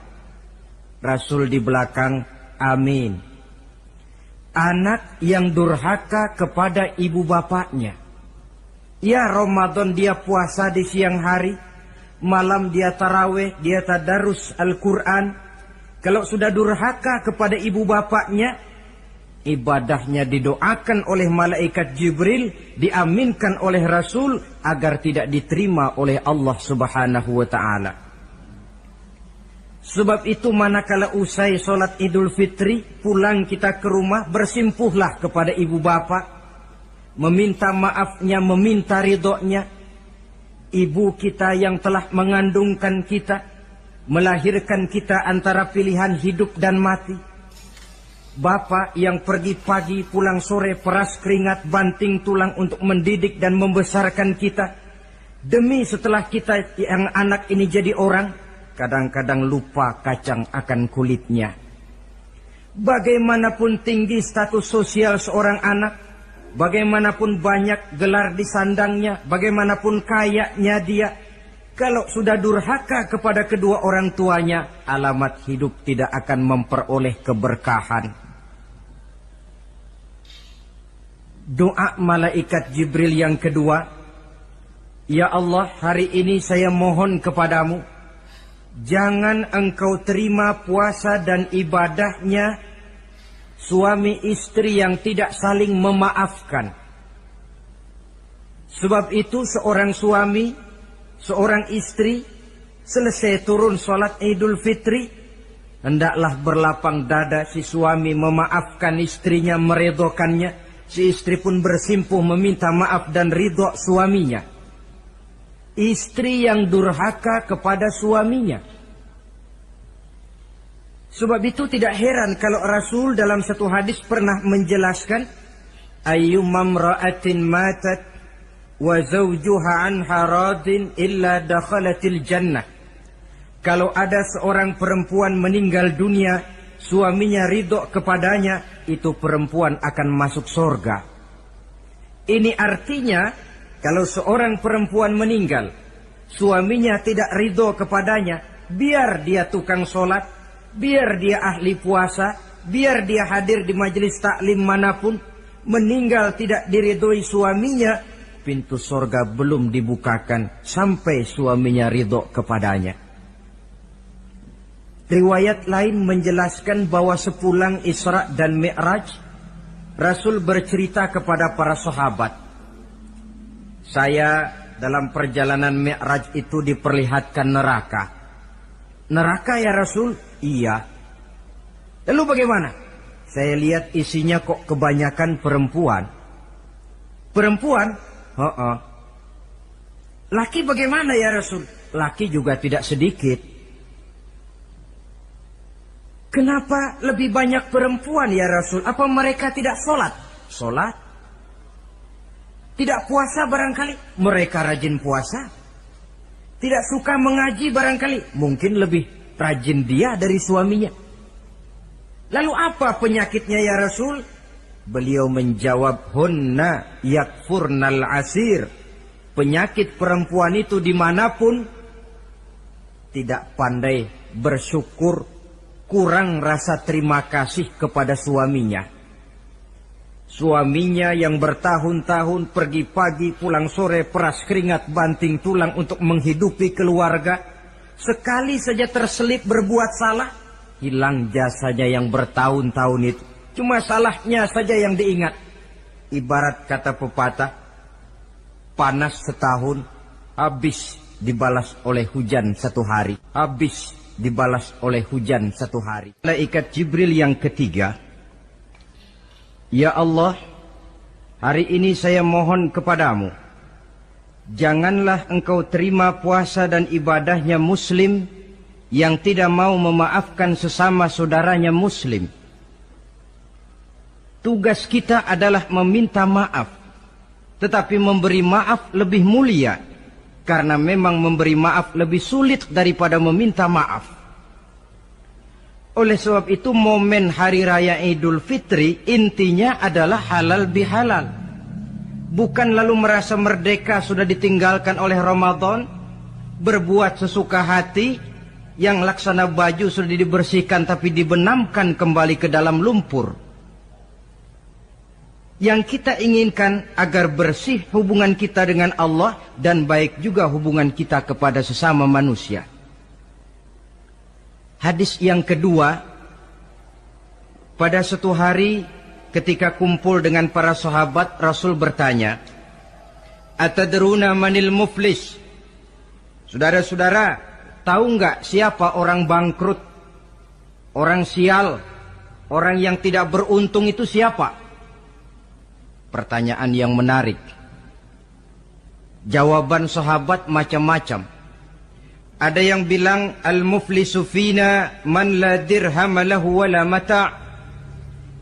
S3: Rasul di belakang, amin. Anak yang durhaka kepada ibu bapaknya. Ya, Ramadan dia puasa di siang hari, malam dia tarawih, dia tadarus Al-Quran. Kalau sudah durhaka kepada ibu bapaknya, ibadahnya didoakan oleh malaikat Jibril, diaminkan oleh Rasul agar tidak diterima oleh Allah Subhanahu wa ta'ala. Sebab itu manakala usai sholat Idul Fitri, pulang kita ke rumah, bersimpuhlah kepada ibu bapak, meminta maafnya, meminta ridhonya. Ibu kita yang telah mengandungkan kita, melahirkan kita antara pilihan hidup dan mati. Bapak yang pergi pagi pulang sore, peras keringat banting tulang untuk mendidik dan membesarkan kita. Demi setelah kita yang anak ini jadi orang, kadang-kadang lupa kacang akan kulitnya. Bagaimanapun tinggi status sosial seorang anak, bagaimanapun banyak gelar di sandangnya, bagaimanapun kayanya dia, kalau sudah durhaka kepada kedua orang tuanya, alamat hidup tidak akan memperoleh keberkahan. Doa malaikat Jibril yang kedua, "Ya Allah, hari ini saya mohon kepadamu, jangan engkau terima puasa dan ibadahnya suami istri yang tidak saling memaafkan." Sebab itu seorang suami, seorang istri, selesai turun sholat Idul Fitri, hendaklah berlapang dada si suami memaafkan istrinya, meridhokannya. Si istri pun bersimpuh meminta maaf dan ridho suaminya. Istri yang durhaka kepada suaminya. Sebab itu tidak heran kalau Rasul dalam satu hadis pernah menjelaskan, "Ayyumam ra'atin matat wa zawjuha anha radin illa dakhalatil jannah." Kalau ada seorang perempuan meninggal dunia, suaminya ridho kepadanya, itu perempuan akan masuk surga. Ini artinya, kalau seorang perempuan meninggal, suaminya tidak ridho kepadanya, biar dia tukang sholat, biar dia ahli puasa, biar dia hadir di majelis taklim manapun, meninggal tidak diridhoi suaminya, pintu surga belum dibukakan sampai suaminya ridho kepadanya. Riwayat lain menjelaskan bahwa sepulang Isra dan Mi'raj, Rasul bercerita kepada para sahabat, "Saya dalam perjalanan Mi'raj itu diperlihatkan neraka." "Neraka ya Rasul?" "Iya." "Lalu bagaimana?" "Saya lihat isinya kok kebanyakan perempuan." "Perempuan?" "Heeh." "Laki bagaimana ya Rasul?" "Laki juga tidak sedikit." "Kenapa lebih banyak perempuan ya Rasul? Apa mereka tidak sholat?" "Sholat." "Tidak puasa barangkali?" "Mereka rajin puasa." "Tidak suka mengaji barangkali?" "Mungkin lebih rajin dia dari suaminya." "Lalu apa penyakitnya ya Rasul?" Beliau menjawab, "Hunna yakfurnal asir." Penyakit perempuan itu dimanapun, tidak pandai bersyukur, kurang rasa terima kasih kepada suaminya. Suaminya yang bertahun-tahun pergi pagi pulang sore, peras keringat banting tulang untuk menghidupi keluarga, sekali saja terselip berbuat salah, hilang jasanya yang bertahun-tahun itu. Cuma salahnya saja yang diingat. Ibarat kata pepatah, panas setahun, habis dibalas oleh hujan 1 hari. Habis dibalas oleh hujan 1 hari. Malaikat Jibril yang ketiga, ya Allah, hari ini saya mohon kepadamu, janganlah engkau terima puasa dan ibadahnya muslim yang tidak mau memaafkan sesama saudaranya muslim. Tugas kita adalah meminta maaf, tetapi memberi maaf lebih mulia, karena memang memberi maaf lebih sulit daripada meminta maaf. Oleh sebab itu momen Hari Raya Idul Fitri intinya adalah halal bihalal. Bukan lalu merasa merdeka sudah ditinggalkan oleh Ramadan, berbuat sesuka hati, yang laksana baju sudah dibersihkan tapi dibenamkan kembali ke dalam lumpur. Yang kita inginkan agar bersih hubungan kita dengan Allah dan baik juga hubungan kita kepada sesama manusia. Hadis yang kedua, pada suatu hari ketika kumpul dengan para sahabat, Rasul bertanya, "Atadruna manil muflis?" Saudara-saudara, tahu enggak siapa orang bangkrut, orang sial, orang yang tidak beruntung itu siapa? Pertanyaan yang menarik. Jawaban sahabat macam-macam. Ada yang bilang al-muflisu fina man la dirham lahu wala mata'.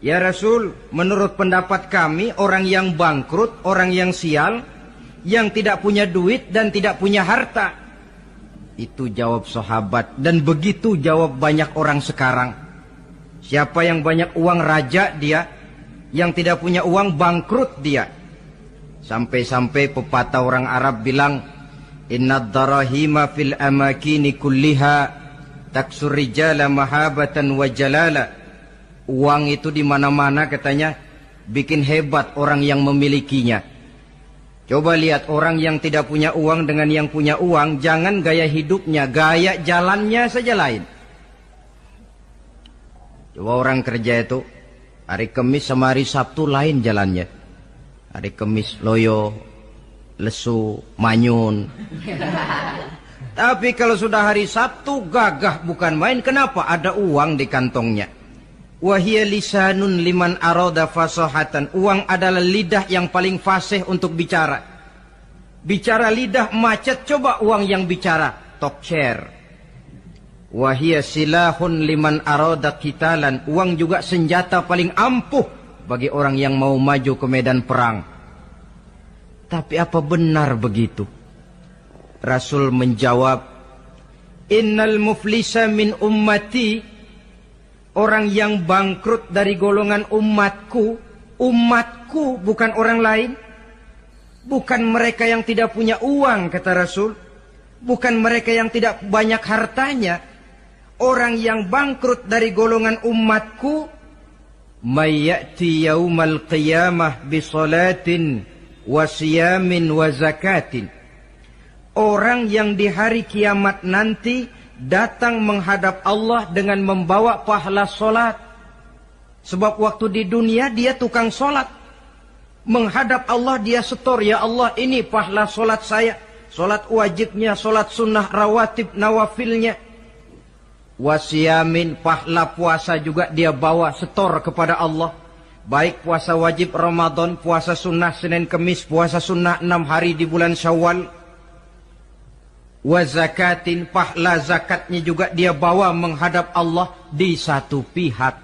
S3: Ya Rasul, menurut pendapat kami orang yang bangkrut, orang yang sial, yang tidak punya duit dan tidak punya harta. Itu jawab sahabat, dan begitu jawab banyak orang sekarang. Siapa yang banyak uang raja dia, yang tidak punya uang bangkrut dia. Sampai-sampai pepatah orang Arab bilang, innad darahima fil amakini kulliha taksur rijala mahabatan wa jalala. Uang itu di mana-mana katanya bikin hebat orang yang memilikinya. Coba lihat orang yang tidak punya uang dengan yang punya uang, jangan gaya hidupnya, gaya jalannya saja lain. Coba orang kerja itu hari Kamis sama hari Sabtu lain jalannya. Hari Kamis loyo, lesu, manyun. Tapi kalau sudah hari Sabtu gagah bukan main. Kenapa? Ada uang di kantongnya. Wahia lisanun liman arada fasahatan. Uang adalah lidah yang paling fasih untuk bicara. Bicara lidah macet, coba uang yang bicara. Talk share. Wahia silahun liman arada qitalan. Uang juga senjata paling ampuh bagi orang yang mau maju ke medan perang. Tapi apa benar begitu? Rasul menjawab, innal muflisa min ummati. Orang yang bangkrut dari golongan umatku. Umatku bukan orang lain. Bukan mereka yang tidak punya uang, kata Rasul. Bukan mereka yang tidak banyak hartanya. Orang yang bangkrut dari golongan umatku, may ya'ti yaumal qiyamah bi salatin wa siyamin wa zakatin. Orang yang di hari kiamat nanti datang menghadap Allah dengan membawa pahala solat. Sebab waktu di dunia dia tukang solat. Menghadap Allah dia setor, ya Allah ini pahala solat saya. Solat wajibnya, solat sunnah rawatib nawafilnya. Wasiyamin, pahala puasa juga dia bawa setor kepada Allah. Baik puasa wajib Ramadan, puasa sunnah Senin Kemis, puasa sunnah 6 hari di bulan Syawal. Wazakatin, pahala zakatnya juga dia bawa menghadap Allah di satu pihak.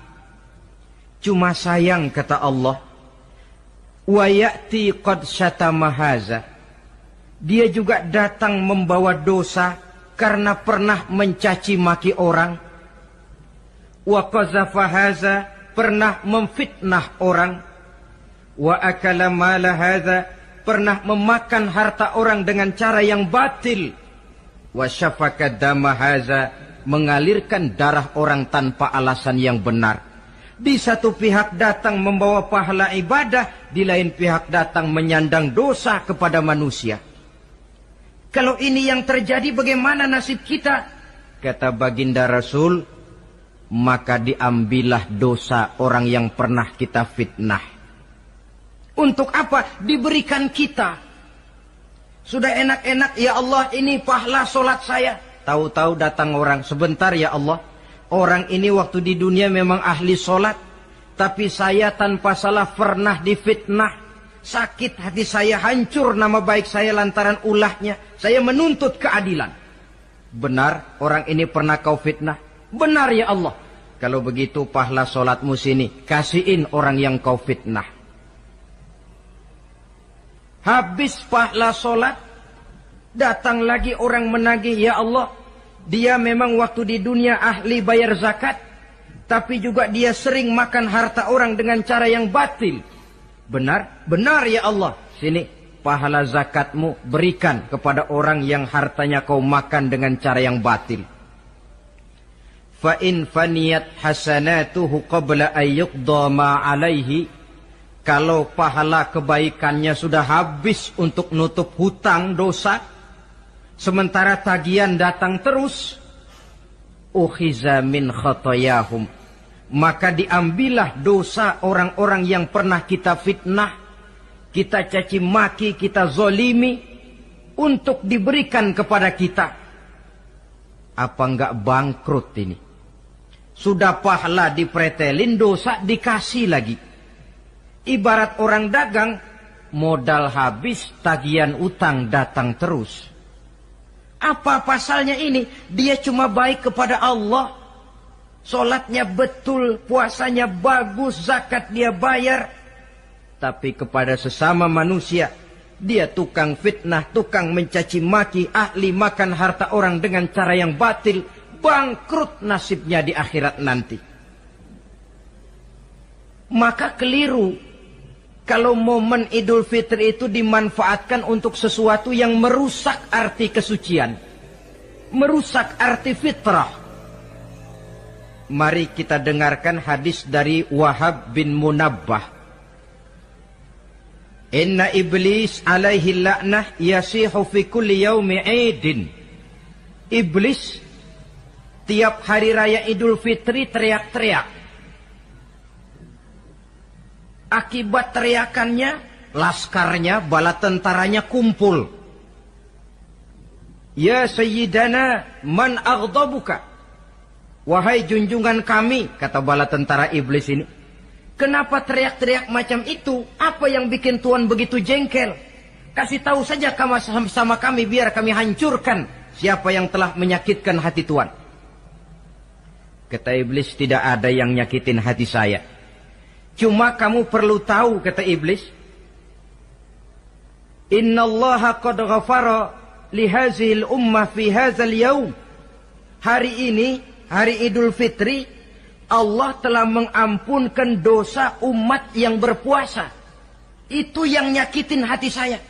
S3: Cuma sayang kata Allah, wa ya'ti qad syatama haza. Dia juga datang membawa dosa karena pernah mencaci maki orang. Wa qazafa haza, pernah memfitnah orang. Wa akala mala haza, pernah memakan harta orang dengan cara yang batil. Wa syafaka dama haza, mengalirkan darah orang tanpa alasan yang benar. Di satu pihak datang membawa pahala ibadah, di lain pihak datang menyandang dosa kepada manusia. Kalau ini yang terjadi, bagaimana nasib kita? Kata baginda Rasul, maka diambillah dosa orang yang pernah kita fitnah. Untuk apa? Diberikan kita. Sudah enak-enak, ya Allah ini pahala solat saya. Tahu-tahu datang orang, sebentar ya Allah. Orang ini waktu di dunia memang ahli solat. Tapi saya tanpa salah pernah difitnah. Sakit hati saya, hancur nama baik saya lantaran ulahnya. Saya menuntut keadilan. Benar, orang ini pernah kau fitnah. Benar ya Allah. Kalau begitu pahala solatmu sini. Kasihin orang yang kau fitnah. Habis pahala solat, datang lagi orang menagih, ya Allah, dia memang waktu di dunia ahli bayar zakat, tapi juga dia sering makan harta orang dengan cara yang batil. Benar? Benar ya Allah. Sini, pahala zakatmu berikan kepada orang yang hartanya kau makan dengan cara yang batil. Fa in faniyat hasanatuhu qabla ayyuqda ma alaihi. Kalau pahala kebaikannya sudah habis untuk nutup hutang dosa, sementara tagihan datang terus, ukhiza min khotoyahum, maka diambillah dosa orang-orang yang pernah kita fitnah, kita caci maki, kita zolimi, untuk diberikan kepada kita. Apa enggak bangkrut ini? Sudah pahala dipretelin, dosa dikasih lagi. Ibarat orang dagang, modal habis, tagihan utang datang terus. Apa pasalnya ini? Dia cuma baik kepada Allah. Solatnya betul, puasanya bagus, zakat dia bayar. Tapi kepada sesama manusia, dia tukang fitnah, tukang mencaci maki, ahli makan harta orang dengan cara yang batil. Bangkrut nasibnya di akhirat nanti. Maka keliru kalau momen Idul Fitri itu dimanfaatkan untuk sesuatu yang merusak arti kesucian. Merusak arti fitrah. Mari kita dengarkan hadis dari Wahab bin Munabbah. Inna iblis alaihi la'nah yasihu fi kulli yaumi idin. Iblis tiap hari raya Idul Fitri teriak-teriak. Akibat teriakannya, laskarnya, bala tentaranya kumpul. Ya Sayyidana, man aghdabuka. Wahai junjungan kami, kata bala tentara iblis ini. Kenapa teriak-teriak macam itu? Apa yang bikin Tuhan begitu jengkel? Kasih tahu saja sama kami, biar kami hancurkan siapa yang telah menyakitkan hati Tuhan. Kata iblis, tidak ada yang nyakitin hati saya. Cuma kamu perlu tahu, kata iblis. Innallaha qad ghafara lihazihil ummah fi hadzal yaum. Hari ini, hari Idul Fitri, Allah telah mengampunkan dosa umat yang berpuasa. Itu yang nyakitin hati saya.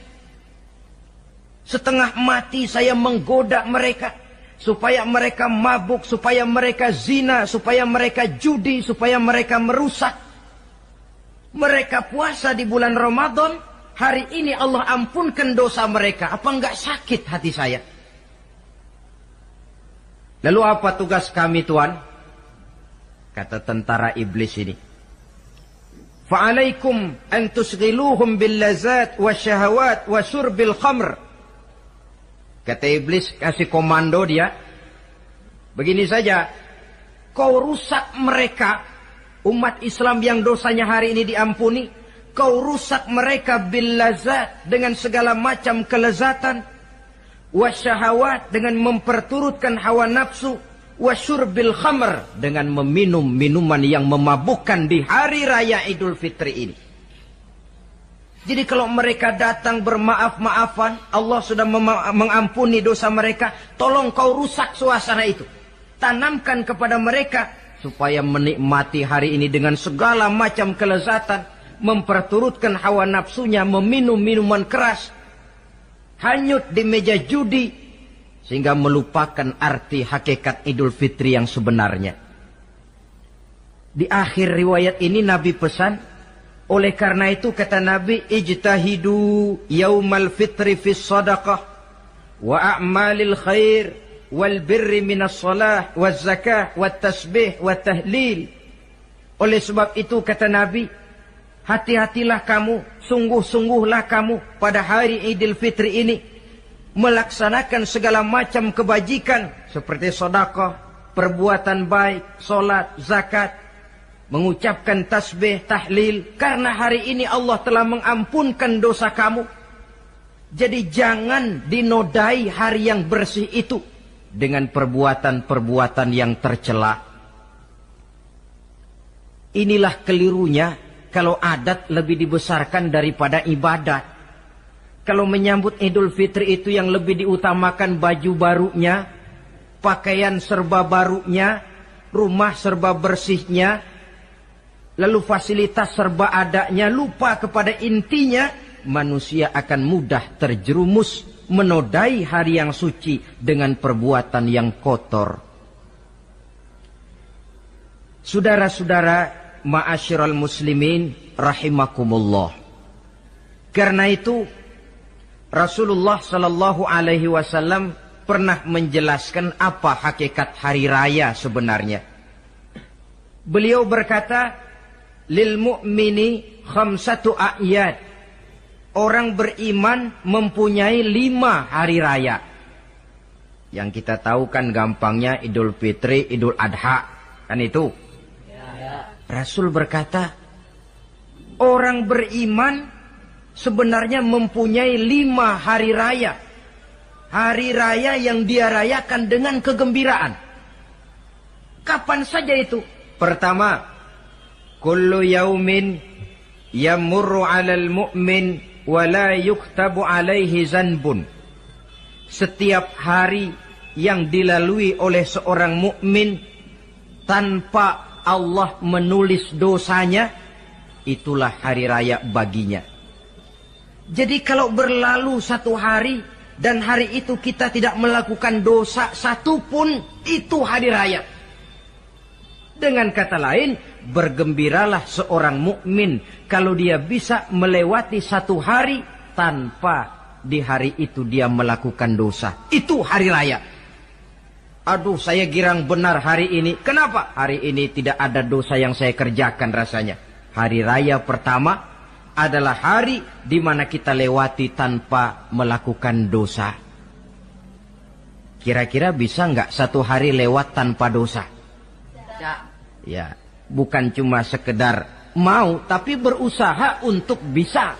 S3: Setengah mati saya menggoda mereka. Supaya mereka mabuk, supaya mereka zina, supaya mereka judi, supaya mereka merusak. Mereka puasa di bulan Ramadan, hari ini Allah ampunkan dosa mereka. Apa enggak sakit hati saya? Lalu apa tugas kami Tuhan? Kata tentara iblis ini. Fa'alaikum an tusghiluhum bil lazat wa syahawat wa syurbil khamr. Kata iblis, kasih komando dia. Begini saja, kau rusak mereka, umat Islam yang dosanya hari ini diampuni, kau rusak mereka bil lazat, dengan segala macam kelezatan, wasyahawat, dengan memperturutkan hawa nafsu, wasyurbil khamr, dengan meminum minuman yang memabukkan di hari raya Idul Fitri ini. Jadi kalau mereka datang bermaaf-maafan, Allah sudah mengampuni dosa mereka, tolong kau rusak suasana itu. Tanamkan kepada mereka supaya menikmati hari ini dengan segala macam kelezatan, memperturutkan hawa nafsunya, meminum minuman keras, hanyut di meja judi, sehingga melupakan arti hakikat Idul Fitri yang sebenarnya. Di akhir riwayat ini Nabi pesan, oleh karena itu kata Nabi, ijtahidu yaumal fitri fis sadaqah wa a'malil khair wal birri minas salah waz zakah wat tasbih wat tahlil. Oleh sebab itu kata Nabi, hati-hatilah kamu, sungguh-sungguhlah kamu pada hari Idul Fitri ini melaksanakan segala macam kebajikan seperti sedekah, perbuatan baik, solat, zakat, mengucapkan tasbih, tahlil, karena hari ini Allah telah mengampunkan dosa kamu. Jadi jangan dinodai hari yang bersih itu dengan perbuatan-perbuatan yang tercela. Inilah kelirunya kalau adat lebih dibesarkan daripada ibadat. Kalau menyambut Idul Fitri itu yang lebih diutamakan baju barunya, pakaian serba barunya, rumah serba bersihnya, lalu fasilitas serba adanya, lupa kepada intinya, manusia akan mudah terjerumus menodai hari yang suci dengan perbuatan yang kotor. Saudara-saudara, ma'asyiral muslimin rahimakumullah. Karena itu Rasulullah sallallahu alaihi wasallam pernah menjelaskan apa hakikat hari raya sebenarnya. Beliau berkata, lil mu'mini khamsatu a'yad. Orang beriman mempunyai 5 hari raya. Yang kita tahu kan gampangnya Idul Fitri, Idul Adha, kan itu. Rasul berkata, orang beriman sebenarnya mempunyai 5 hari raya. Hari raya yang dia rayakan dengan kegembiraan. Kapan saja itu? Pertama, kullu yaumin yamurru 'alal mu'min wa la yuktabu 'alaihi zanbun. Setiap hari yang dilalui oleh seorang mukmin tanpa Allah menulis dosanya, itulah hari raya baginya. Jadi kalau berlalu 1 hari dan hari itu kita tidak melakukan dosa satupun, itu hari raya. Dengan kata lain, bergembiralah seorang mukmin kalau dia bisa melewati 1 hari tanpa di hari itu dia melakukan dosa. Itu hari raya. Aduh, saya girang benar hari ini. Kenapa? Hari ini tidak ada dosa yang saya kerjakan rasanya. Hari raya pertama adalah hari di mana kita lewati tanpa melakukan dosa. Kira-kira bisa nggak 1 hari lewat tanpa dosa? Ya, bukan cuma sekedar mau, tapi berusaha untuk bisa.